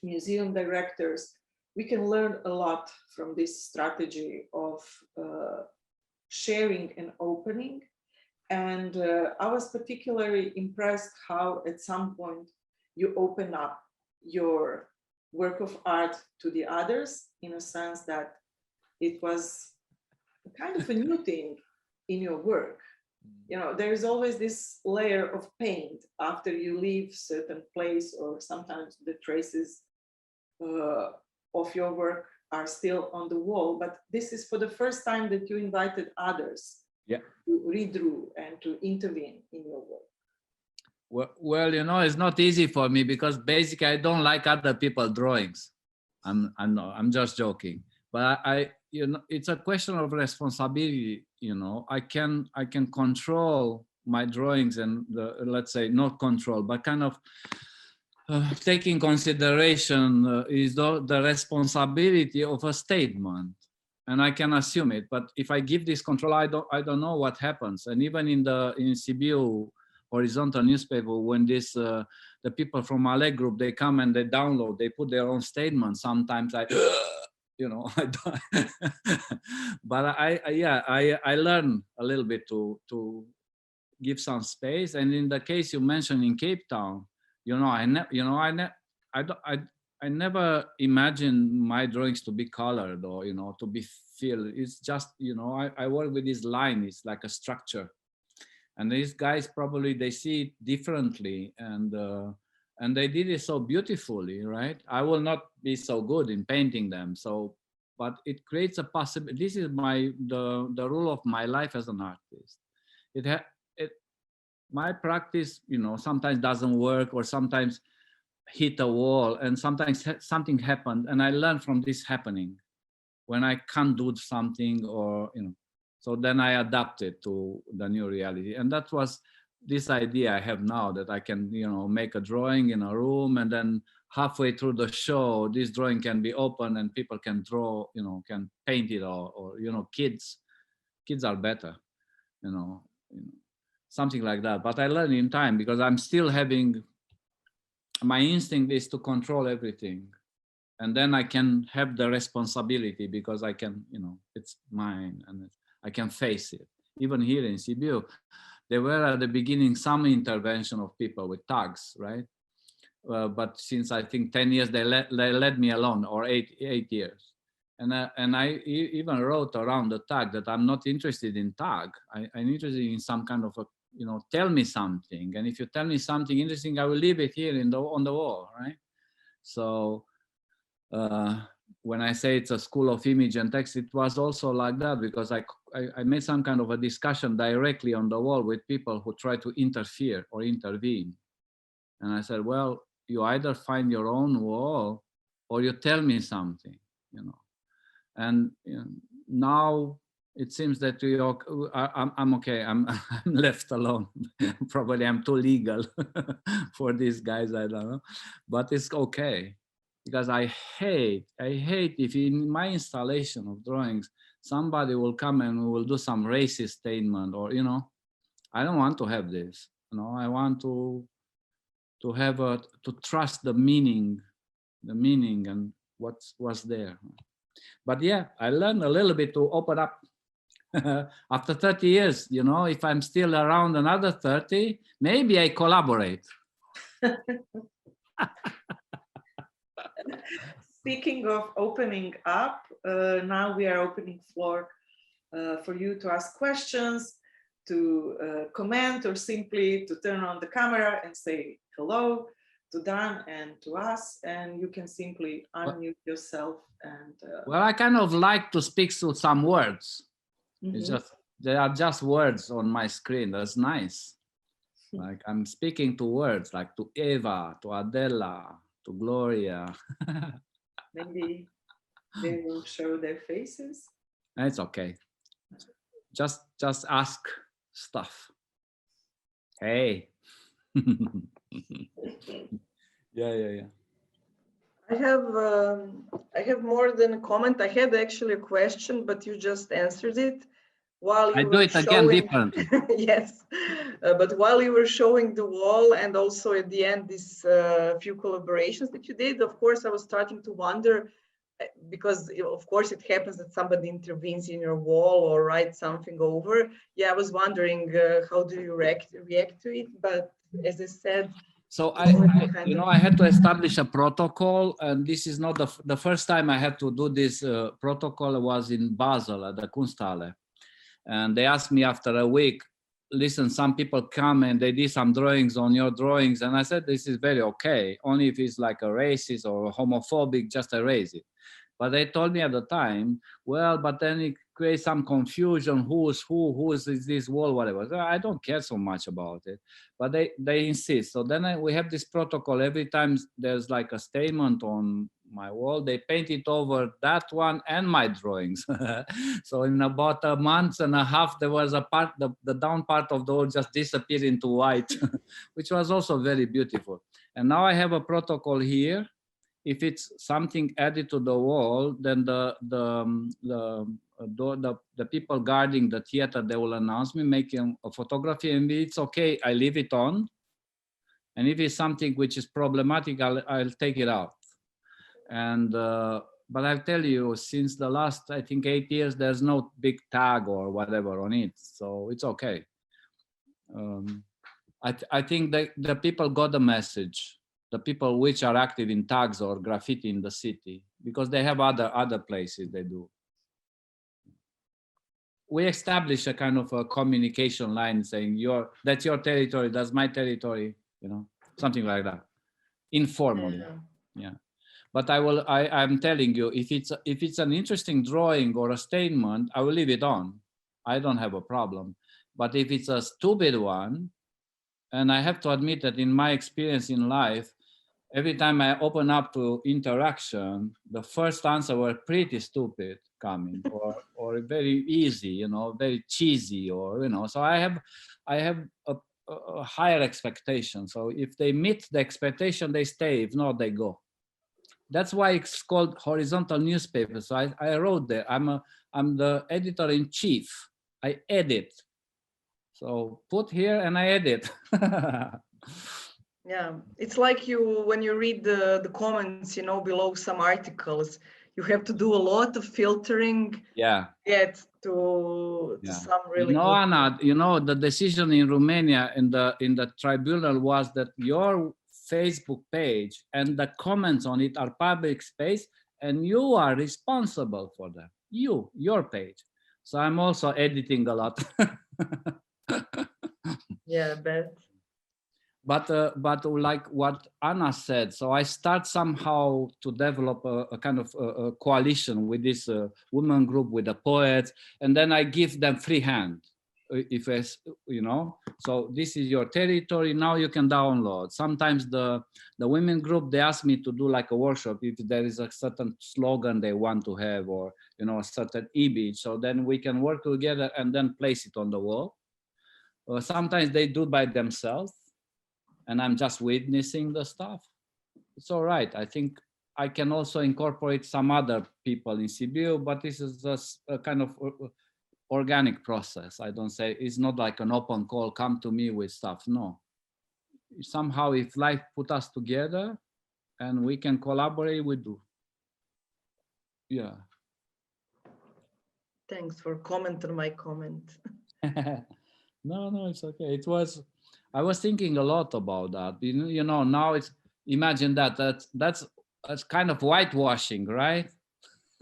museum directors, we can learn a lot from this strategy of sharing and opening. And I was particularly impressed how at some point you open up your work of art to the others, in a sense that it was kind of a new thing in your work. You know, there is always this layer of paint after you leave certain place, or sometimes the traces of your work are still on the wall. But this is for the first time that you invited others to redraw and to intervene in your work. Well, you know, it's not easy for me because basically I don't like other people's drawings. I'm just joking, but you know, it's a question of responsibility. You know, I can control my drawings and let's say not control, but kind of taking consideration is the responsibility of a statement, and I can assume it. But if I give this control, I don't know what happens. And even in Sibiu horizontal newspaper, when this the people from Malay group, they come and they download, they put their own statements. Sometimes I you know, I don't but I learn a little bit to give some space. And in the case you mentioned in Cape Town, you know, I never imagined my drawings to be colored or, you know, to be filled. It's just, you know, I work with this line. It's like a structure, and these guys probably they see it differently, and they did it so beautifully, right? I will not be so good in painting them, so, but it creates a possibility. This is the rule of my life as an artist. My practice, you know, sometimes doesn't work, or sometimes hit a wall, and sometimes something happened, and I learn from this happening when I can't do something, or, you know, so then I adapt it to the new reality. And that was this idea I have now, that I can, you know, make a drawing in a room, and then halfway through the show, this drawing can be open and people can draw, you know, can paint it, or you know, kids are better, you know, something like that. But I learn in time, because I'm still having, my instinct is to control everything. And then I can have the responsibility, because I can, you know, it's mine and I can face it. Even here in Sibiu, there were at the beginning some intervention of people with tags, right? But since I think 10 years, they let me alone, or eight years. And I even wrote around the tag that I'm not interested in tag. I'm interested in some kind of a, you know, tell me something. And if you tell me something interesting, I will leave it here on the wall, right? So when I say it's a school of image and text, it was also like that, because I made some kind of a discussion directly on the wall with people who try to interfere or intervene. And I said, well, you either find your own wall or you tell me something, you know. And you know, now it seems that I'm okay. I'm left alone. Probably I'm too legal for these guys. I don't know, but it's okay, because I hate if in my installation of drawings somebody will come and will do some racist statement, or, you know, I don't want to have this. You know, I want to have to trust the meaning and was there. But yeah, I learned a little bit to open up. After 30 years, you know, if I'm still around another 30, maybe I collaborate. Speaking of opening up, now we are opening floor for you to ask questions, to comment, or simply to turn on the camera and say hello to Dan and to us, and you can simply unmute yourself. And well, I kind of like to speak to some words. It's mhm. just, they are just words on my screen. That's nice. Like I'm speaking to words, like to Eva, to Adela, to Gloria. Maybe they will show their faces. It's okay. Just ask stuff. Hey. Yeah. I have more than a comment. I had actually a question, but you just answered it while you I were do it again showing. differently. Yes, but while you were showing the wall and also at the end these few collaborations that you did, of course, I was starting to wonder, because of course it happens that somebody intervenes in your wall or writes something over. Yeah, I was wondering how do you react to it, but as I said, so I had to establish a protocol, and this is not the first time I had to do this protocol. Was in Basel at the Kunsthalle, and they asked me after a week, listen, some people come and they did some drawings on your drawings, and I said, this is very okay, only if it's like a racist or homophobic, just erase it. But they told me at the time, well, but then it creates some confusion, who's this wall, whatever. So I don't care so much about it, but they insist. So then we have this protocol. Every time there's like a statement on my wall, they paint it over that one and my drawings. So in about a month and a half, there was a part, the down part of the wall just disappeared into white, which was also very beautiful. And now I have a protocol here. If it's something added to the wall, then the people guarding the theater, they will announce me, making a photography, and if it's okay, I leave it on. And if it's something which is problematic, I'll take it out. And but I'll tell you, since the last, I think, 8 years, there's no big tag or whatever on it, so it's okay. I think the people got the message. The people which are active in tags or graffiti in the city, because they have other places they do. We establish a kind of a communication line saying that's your territory, that's my territory, you know, something like that, informally. Yeah. But I'm telling you, if it's an interesting drawing or a statement, I will leave it on. I don't have a problem. But if it's a stupid one, and I have to admit that in my experience in life, every time I open up to interaction, the first answer were pretty stupid coming, or very easy, you know, very cheesy, or, you know. So I have a higher expectation. So if they meet the expectation, they stay. If not, they go. That's why it's called horizontal newspaper. So I wrote there. I'm the editor-in-chief. I edit. So put here and I edit. Yeah, it's like when you read the comments, you know, below some articles, you have to do a lot of filtering. Yeah. Get to some really. You know, Anna, you know, the decision in Romania in the tribunal was that your Facebook page and the comments on it are public space, and you are responsible for them. Your page. So I'm also editing a lot. Yeah, I bet. But like what Anna said, so I start somehow to develop a kind of a coalition with this women group, with the poets, and then I give them free hand. If it's, you know, so this is your territory, now you can download. Sometimes the women group, they ask me to do like a workshop if there is a certain slogan they want to have, or, you know, a certain image, so then we can work together and then place it on the wall. Sometimes they do by themselves, and I'm just witnessing the stuff. It's all right. I think I can also incorporate some other people in Sibiu, but this is just a kind of organic process. I don't say, it's not like an open call, come to me with stuff. No. Somehow, if life put us together and we can collaborate, we do. yeah. Thanks for comment on my comment. No, it's okay. I was thinking a lot about that. You know, now it's, imagine that's kind of whitewashing, right?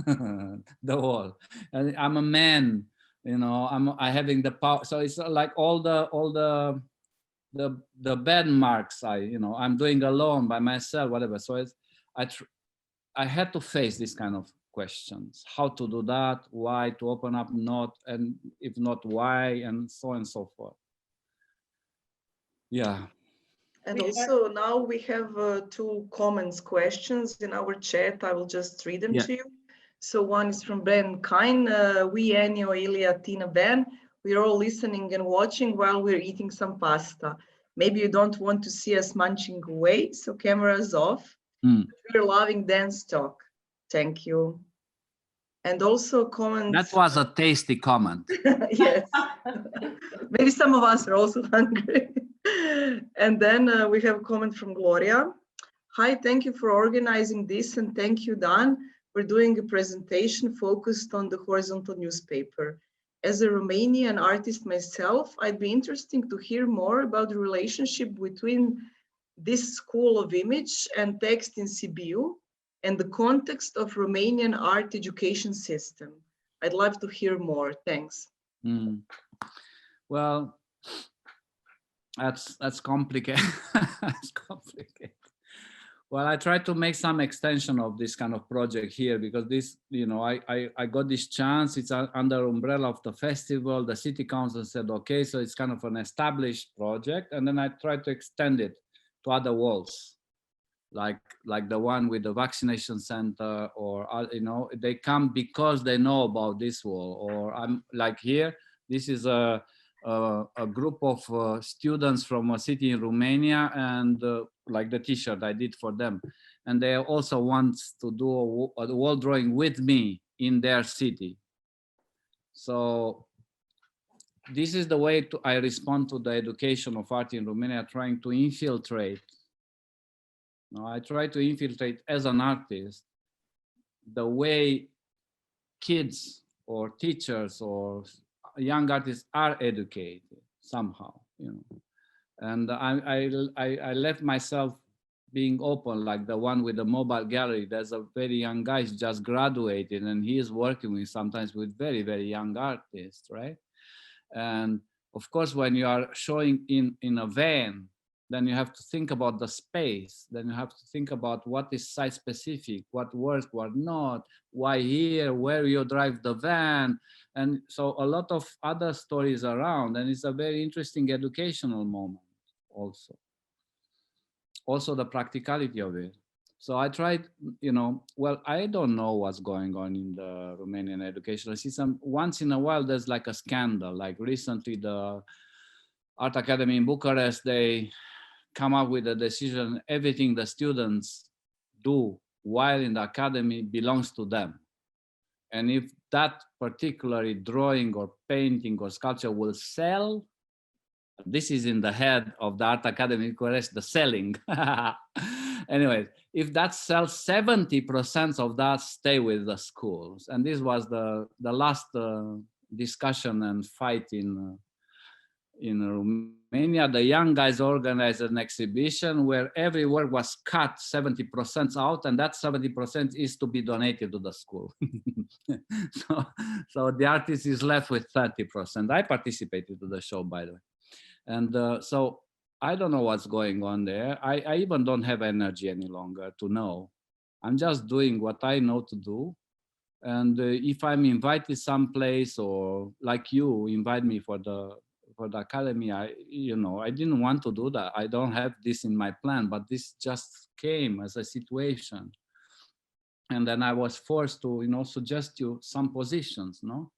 The wall. And I'm a man, you know, I having the power. So it's like all the bad marks I'm doing alone by myself, whatever. So it's, I had to face this kind of questions: how to do that, why to open up, not, and if not, why, and so on and so forth. Yeah. And also now we have 2 questions in our chat. I will just read them to you. So one is from Ben Kine. We, Ennio, Ilya, Tina, Ben, we're all listening and watching while we're eating some pasta. Maybe you don't want to see us munching away, so cameras off. We're loving dance talk. Thank you. And also comments. That was a tasty comment. Yes. Maybe some of us are also hungry. And then we have a comment from Gloria. Hi, thank you for organizing this, and thank you, Dan, for doing a presentation focused on the horizontal newspaper. As a Romanian artist myself, I'd be interested to hear more about the relationship between this school of image and text in Sibiu and the context of Romanian art education system. I'd love to hear more. Thanks. Well, that's complicated. That's complicated. Well, I tried to make some extension of this kind of project here, because this, I got this chance. It's under umbrella of the festival. The city council said, okay, so it's kind of an established project. And then I tried to extend it to other walls, like the one with the vaccination center, or, they come because they know about this wall. Or I'm like here, this is a group of students from a city in Romania, and like the t-shirt I did for them. And they also want to do a wall drawing with me in their city. So this is the way I respond to the education of art in Romania, trying to infiltrate. I try to infiltrate as an artist the way kids or teachers or young artists are educated somehow, and I left myself being open, like the one with the mobile gallery. There's a very young guy, he's just graduated, and he is working with sometimes with very, very young artists, right? And of course, when you are showing in a van, then you have to think about the space. Then you have to think about what is site specific, what works, what not, why here, where you drive the van. And so a lot of other stories around, and it's a very interesting educational moment also. Also the practicality of it. So I tried, well, I don't know what's going on in the Romanian educational system. Once in a while, there's like a scandal. Like recently, the Art Academy in Bucharest, they come up with a decision: everything the students do while in the academy belongs to them. And if that particular drawing or painting or sculpture will sell, this is in the head of the Art Academy in Bucharest, the selling. Anyway, if that sells, 70% of that stay with the schools. And this was the last discussion and fight in Romania. The young guys organized an exhibition where every work was cut 70% out, and that 70% is to be donated to the school. so the artist is left with 30%. I participated to the show, by the way. And so I don't know what's going on there. I even don't have energy any longer to know. I'm just doing what I know to do. And if I'm invited someplace, or like you invite me for the academy, I didn't want to do that. I don't have this in my plan, but this just came as a situation. And then I was forced to, suggest you some positions, no?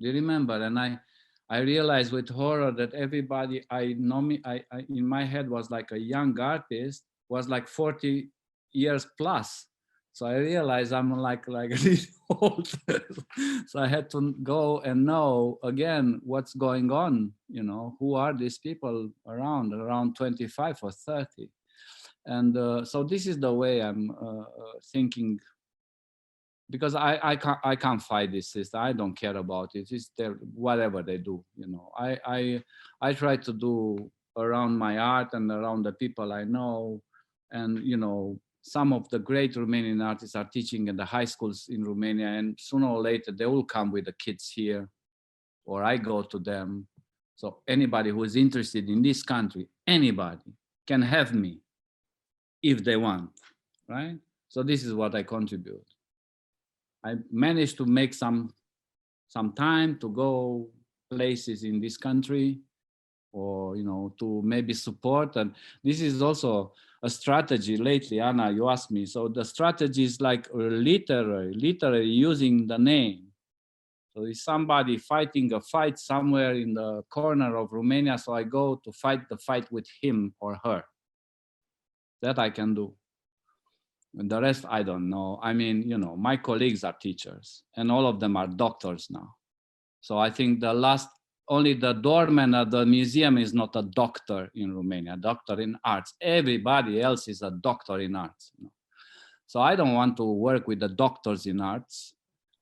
Do you remember? And I realized with horror that everybody in my head was like a young artist, was like 40 years plus. So I realized I'm like really old. So I had to go and know again what's going on, who are these people around 25 or 30. And so this is the way I'm thinking because I can't fight this system. I don't care about it. It's their, whatever they do, you know. I try to do around my art and around the people I know, and you know, some of the great Romanian artists are teaching in the high schools in Romania, and sooner or later they will come with the kids here, or I go to them. So anybody who is interested in this country, anybody can have me if they want, right? So this is what I contribute. I managed to make some time to go places in this country, or you know, to maybe support. And this is also a strategy lately. Anna, you asked me, so the strategy is like literally using the name. So is somebody fighting a fight somewhere in the corner of Romania, so I go to fight the fight with him or her. That I can do. And the rest, I don't know. I mean, you know, my colleagues are teachers and all of them are doctors now. So I think only the doorman at the museum is not a doctor in Romania, a doctor in arts. Everybody else is a doctor in arts. You know? So I don't want to work with the doctors in arts.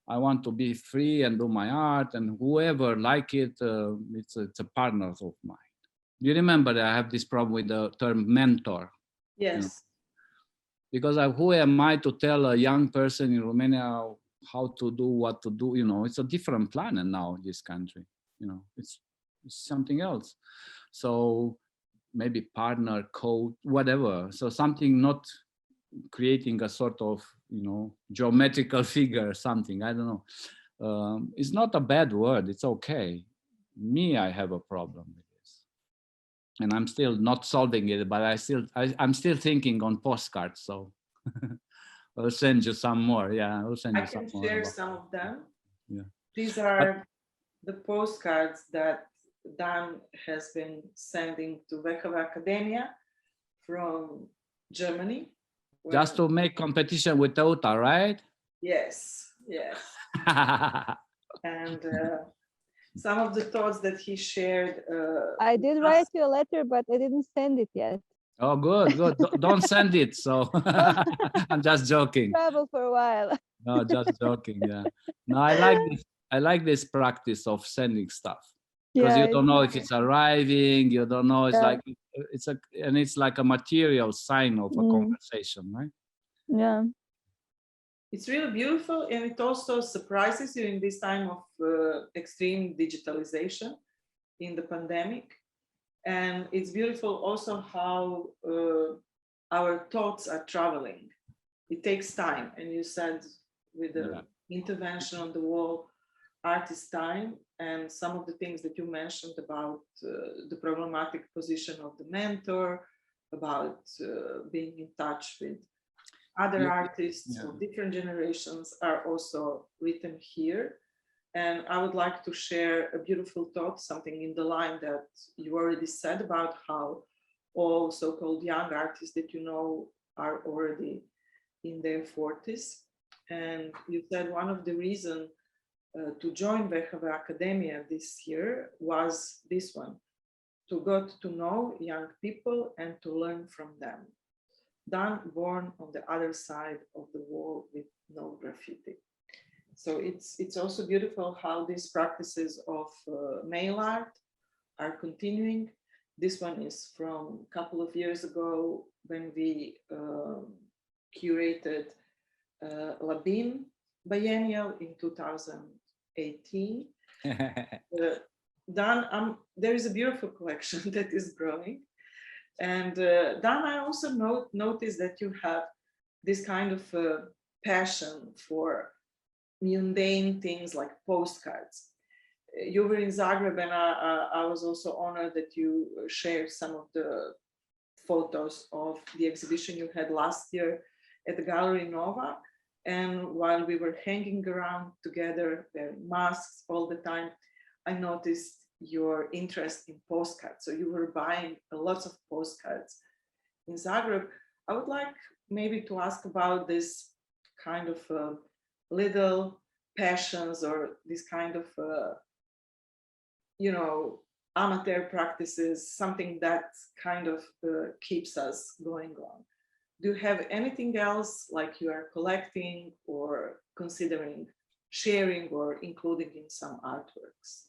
I want to be free and do my art, and whoever like it, it's a partner of mine. You remember that I have this problem with the term mentor. Yes. You know? Because who am I to tell a young person in Romania how to do, what to do? You know, it's a different planet now, this country. You know, it's something else. So maybe partner, coach, whatever. So something not creating a sort of, you know, geometrical figure or something. I don't know. It's not a bad word. It's okay. Me, I have a problem with this. And I'm still not solving it, but I'm still thinking on postcards. So I'll send you some more. Yeah, I'll send you some more. I can share some of them. Yeah. These are the postcards that Dan has been sending to WHW Akademija from Germany. Just to make competition with Teuta, right? Yes, yes. And some of the thoughts that he shared. I did write you a letter, but I didn't send it yet. Oh, good. Don't send it. So I'm just joking. Travel for a while. No, just joking. Yeah. No, I like this practice of sending stuff, because you don't know if it's arriving. You don't know. It's like it's like a material sign of a conversation, right? Yeah. It's really beautiful, and it also surprises you in this time of extreme digitalization in the pandemic. And it's beautiful also how our thoughts are traveling. It takes time. And you said with the intervention on the wall, art is time. And some of the things that you mentioned about the problematic position of the mentor, about being in touch with other artists of different generations are also written here. And I would like to share a beautiful thought, something in the line that you already said about how all so-called young artists that you know are already in their 40s. And you said one of the reasons to join WHW Akademija this year was this one, to get to know young people and to learn from them. Dan born on the other side of the wall with no graffiti. So it's also beautiful how these practices of mail art are continuing. This one is from a couple of years ago when we curated Labin Biennial in 2018. Dan, there is a beautiful collection that is growing. And Dan, I also noticed that you have this kind of passion for mundane things like postcards. You were in Zagreb, and I was also honored that you shared some of the photos of the exhibition you had last year at the Gallery Nova. And while we were hanging around together, wearing masks all the time, I noticed your interest in postcards. So you were buying lots of postcards in Zagreb. I would like maybe to ask about this kind of little passions, or this kind of, amateur practices, something that kind of keeps us going on. Do you have anything else like you are collecting or considering sharing or including in some artworks?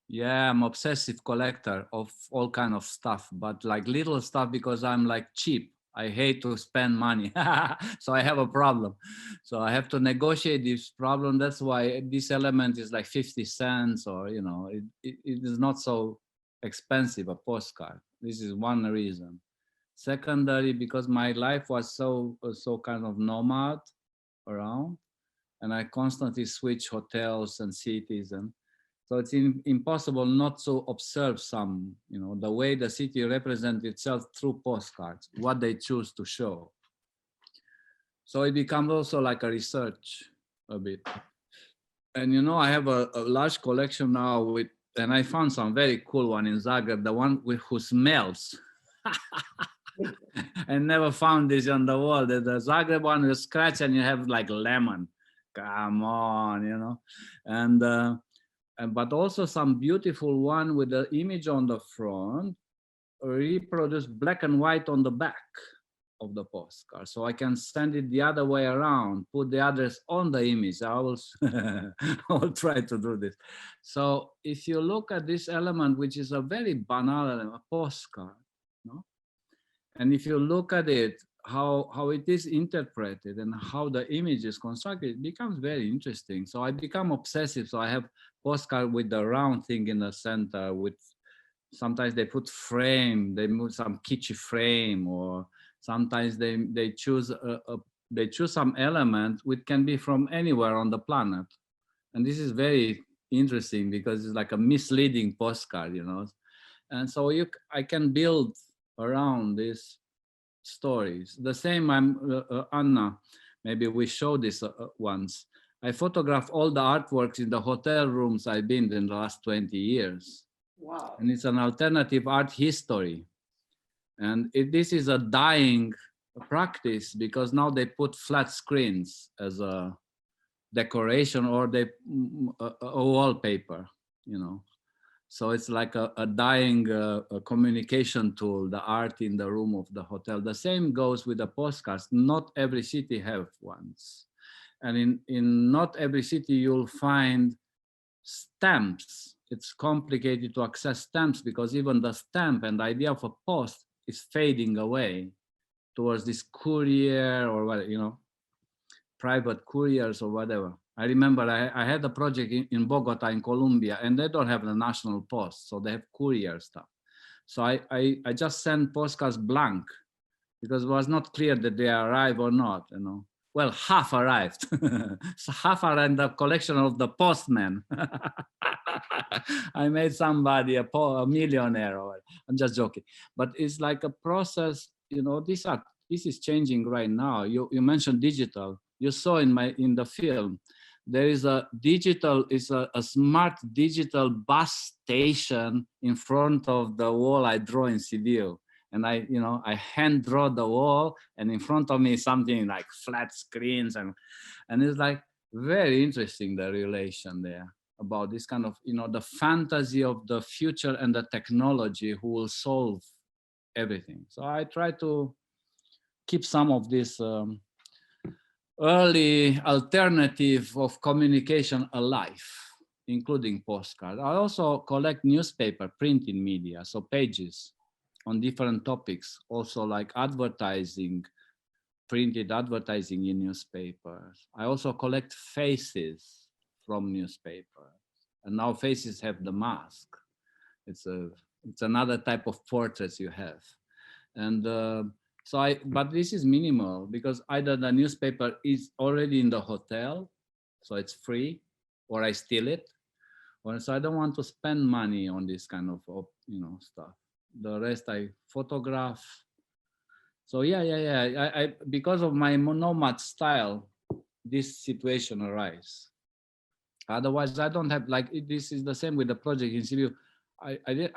Yeah, I'm obsessive collector of all kind of stuff, but like little stuff because I'm like cheap. I hate to spend money. So I have a problem. So I have to negotiate this problem. That's why this element is like 50 cents or, you know, it is not so expensive, a postcard. This is one reason. Secondary, because my life was so kind of nomad around, and I constantly switch hotels and cities, and so it's impossible not to observe some, you know, the way the city represents itself through postcards, what they choose to show. So it becomes also like a research a bit. And you know, I have a large collection now with, and I found some very cool one in Zagreb, the one with who smells. I never found this on the wall. The Zagreb one, you scratch and you have like lemon. Come on, you know. And but also some beautiful one with the image on the front, reproduced black and white on the back of the postcard. So I can send it the other way around, put the address on the image. I will, I will try to do this. So if you look at this element, which is a very banal element, a postcard, no? And if you look at it, how it is interpreted and how the image is constructed, it becomes very interesting. So I become obsessive. So I have postcard with the round thing in the center, with sometimes they put frame, they move some kitschy frame, or sometimes they choose they choose some element which can be from anywhere on the planet. And this is very interesting because it's like a misleading postcard, you know. And so I can build around these stories. The same, Anna, maybe we showed this once. I photograph all the artworks in the hotel rooms I've been in the last 20 years. Wow. And it's an alternative art history. And this is a dying practice because now they put flat screens as a decoration, or they a wallpaper, you know. So it's like a dying a communication tool, the art in the room of the hotel. The same goes with the postcards. Not every city have ones. And in not every city you'll find stamps. It's complicated to access stamps because even the stamp and the idea of a post is fading away towards this courier or what, you know, private couriers or whatever. I remember I had a project in Bogota in Colombia, and they don't have the national post, so they have courier stuff. So I just sent postcards blank because it was not clear that they arrive or not, you know. Well, half arrived. So half are in the collection of the postman. I made somebody a millionaire. I'm just joking, but it's like a process. You know, this is changing right now. You mentioned digital. You saw in the film, there is a digital, it's a smart digital bus station in front of the wall I draw in Sibiu. And I hand draw the wall, and in front of me something like flat screens, and it's like very interesting, the relation there about this kind of, you know, the fantasy of the future and the technology who will solve everything. So I try to keep some of this early alternative of communication alive, including postcards. I also collect newspaper, printing media, so pages on different topics, also like advertising, printed advertising in newspapers. I also collect faces from newspapers, and now faces have the mask. It's another type of portraits you have, and but this is minimal because either the newspaper is already in the hotel, so it's free, or I steal it, or so I don't want to spend money on this kind of, you know, stuff. The rest I photograph. So yeah. I because of my nomad style, this situation arises. Otherwise, I don't have, like, this is the same with the project in Sibiu.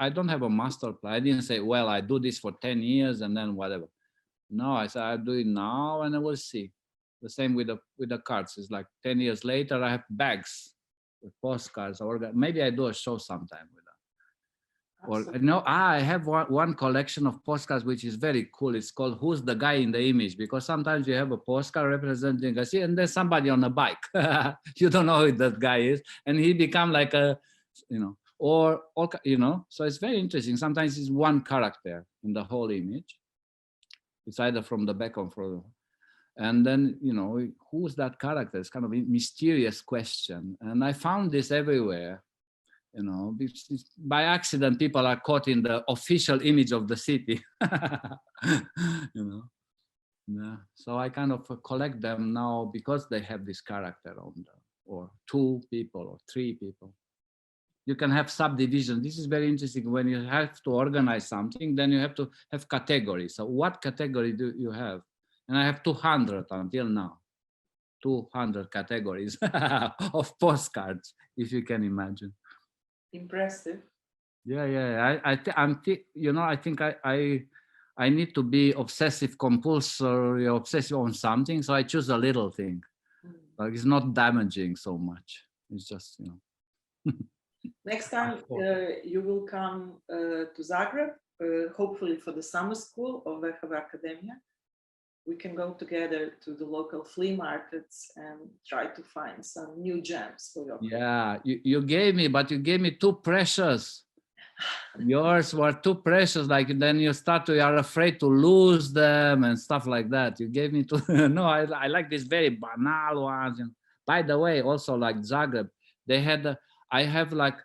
I don't have a master plan. I didn't say, well, I do this for 10 years and then whatever. No, I said, I'll do it now and I will see. The same with the cards. It's like 10 years later, I have bags with postcards, or maybe I do a show sometime with that. Or I have one collection of postcards which is very cool. It's called "Who's the Guy in the Image?" Because sometimes you have a postcard representing a city, and there's somebody on a bike. You don't know who that guy is, and he become like a, or So it's very interesting. Sometimes it's one character in the whole image. It's either from the back or from, and then who's that character? It's kind of a mysterious question, and I found this everywhere. By accident, people are caught in the official image of the city. Yeah. So I kind of collect them now because they have this character on them, or two people or three people. You can have subdivision. This is very interesting. When you have to organize something, then you have to have categories. So what category do you have? And I have 200 until now. 200 categories of postcards, if you can imagine. Impressive. Yeah. I think I need to be obsessive on something, so I choose a little thing. Like it's not damaging so much. It's just Next time you will come to Zagreb, hopefully for the summer school of WHW Akademija. We can go together to the local flea markets and try to find some new gems for your collection. Yeah, you gave me too precious. Yours were too precious. Like then you are afraid to lose them and stuff like that. You gave me too. No, I like these very banal ones. And by the way, also like Zagreb, I have like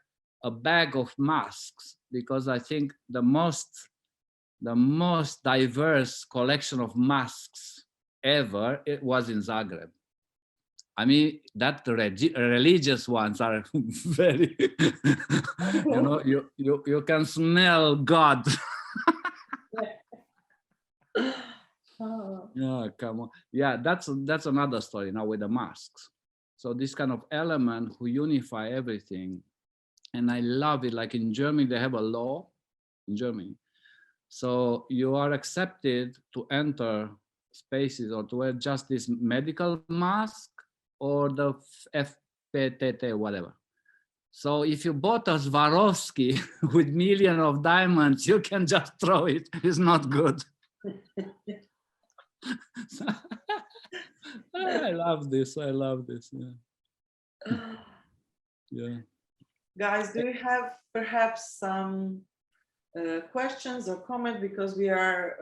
a bag of masks because I think the most diverse collection of masks ever, it was in Zagreb. I mean, that religious ones are very, you can smell God. Yeah, come on. Yeah, that's another story now with the masks. So this kind of element who unify everything. And I love it. Like in Germany, they have a law in Germany. So you are accepted to enter spaces or to wear just this medical mask or the FPTT, whatever. So if you bought a Swarovski with millions of diamonds, you can just throw it. It's not good. I love this. Yeah. Yeah. Guys, do you have perhaps some questions or comment, because we are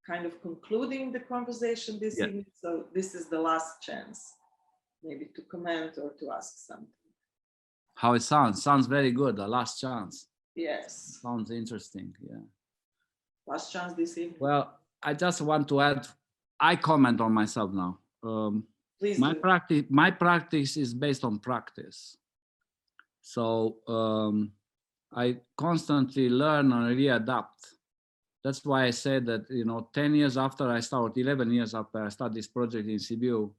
kind of concluding the conversation this evening, so this is the last chance maybe to comment or to ask something. How it sounds very good. The last chance. Yes, Sounds interesting. Yeah, last chance this evening. Well, I just want to add, I comment on myself now. Please my practice is based on practice. So I constantly learn and readapt. That's why I said that, 10 years after I started, 11 years after I started this project in Sibiu,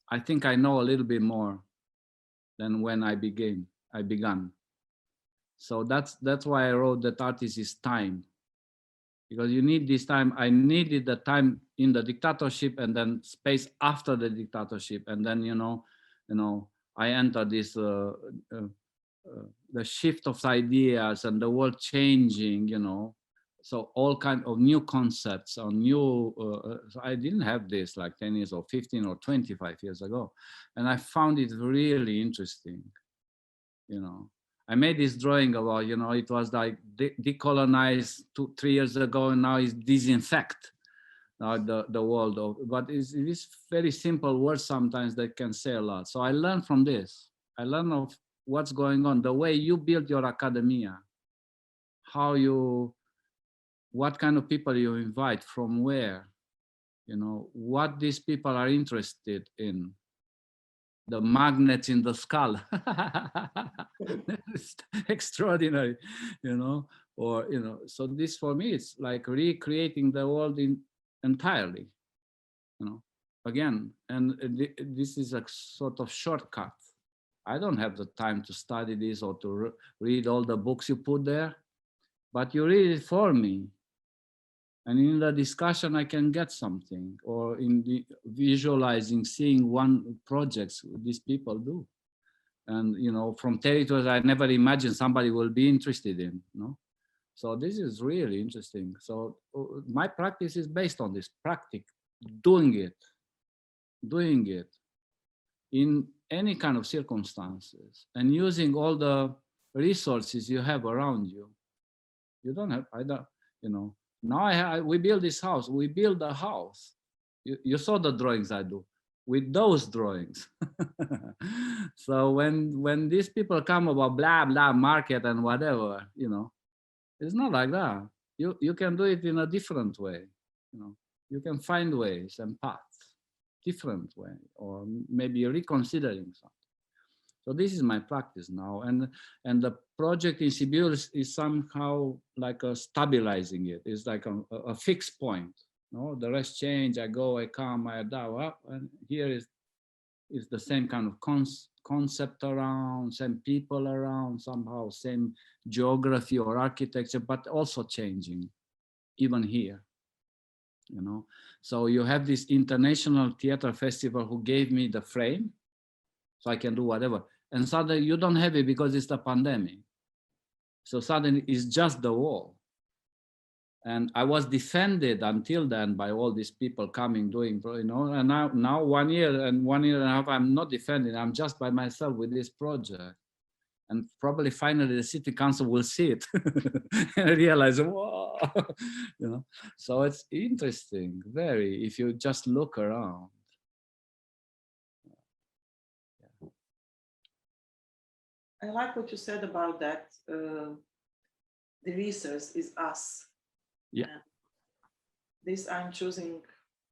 I think I know a little bit more than when I began. So that's why I wrote that artist is time, because you need this time. I needed the time in the dictatorship and then space after the dictatorship, and then I entered this the shift of ideas and the world changing, so all kind of new concepts or new so I didn't have this like 10 years or 15 or 25 years ago, and I found it really interesting. I made this drawing about, it was like decolonize 2-3 years ago, and now it's disinfect the world but it is very simple words sometimes that can say a lot. So I learned from this. I learned of what's going on, the way you build your academia, what kind of people you invite, from where, what these people are interested in, the magnets in the skull. It's extraordinary, so this for me, it's like recreating the world entirely, again, and this is a sort of shortcut. I don't have the time to study this or to read all the books you put there, but you read it for me. And in the discussion, I can get something, or in the visualizing, seeing one projects these people do. and you know, from territories I never imagined somebody will be interested in, you know. So this is really interesting. So my practice is based on this doing it in any kind of circumstances, and using all the resources you have around you. You don't have, I don't, you know, now we build this house, we build a house. You saw the drawings I do with those drawings. So when these people come about blah, blah, market and whatever, you know, it's not like that. You can do it in a different way, you know, you can find ways and paths, different way, or maybe reconsidering something. So this is my practice now, and the project in Sibiu is somehow like a stabilizing it. It's like a fixed point. No, the rest change. I go, I come, I adapt. And here is the same kind of concept around, same people around, somehow same geography or architecture, but also changing, even here. You know, so you have this international theater festival who gave me the frame, so I can do whatever. And suddenly you don't have it because it's the pandemic. So suddenly it's just the wall. And I was defended until then by all these people coming, doing, you know, and now 1 year and 1.5 years, I'm not defending, I'm just by myself with this project. And probably finally the city council will see it and realize, whoa, you know. So it's interesting, very, if you just look around. I like what you said about that. The resource is us. Yeah. This I'm choosing.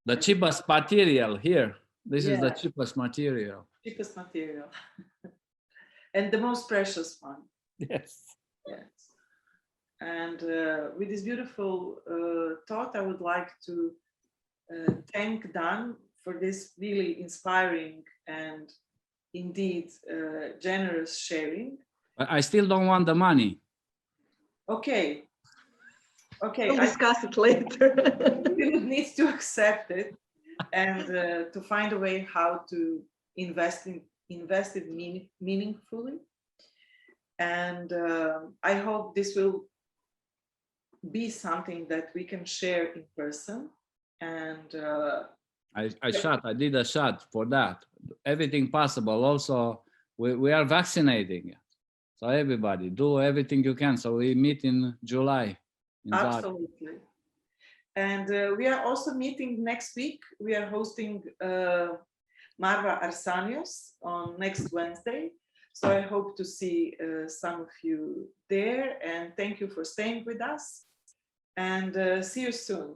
The cheapest material here. This is the Yeah. cheapest material. Cheapest material. And the most precious one. Yes. Yes. And with this beautiful thought, I would like to thank Dan for this really inspiring and indeed generous sharing. But I still don't want the money. Okay. Okay. We'll discuss it later. We would need to accept it and to find a way how to invest it meaningfully. And I hope this will be something that we can share in person. And I did a shot for that. Everything possible. Also, we are vaccinating. So everybody do everything you can. So we meet in July. Absolutely. And we are also meeting next week. We are hosting Marva Arsanios on next Wednesday. So I hope to see some of you there, and thank you for staying with us, and see you soon.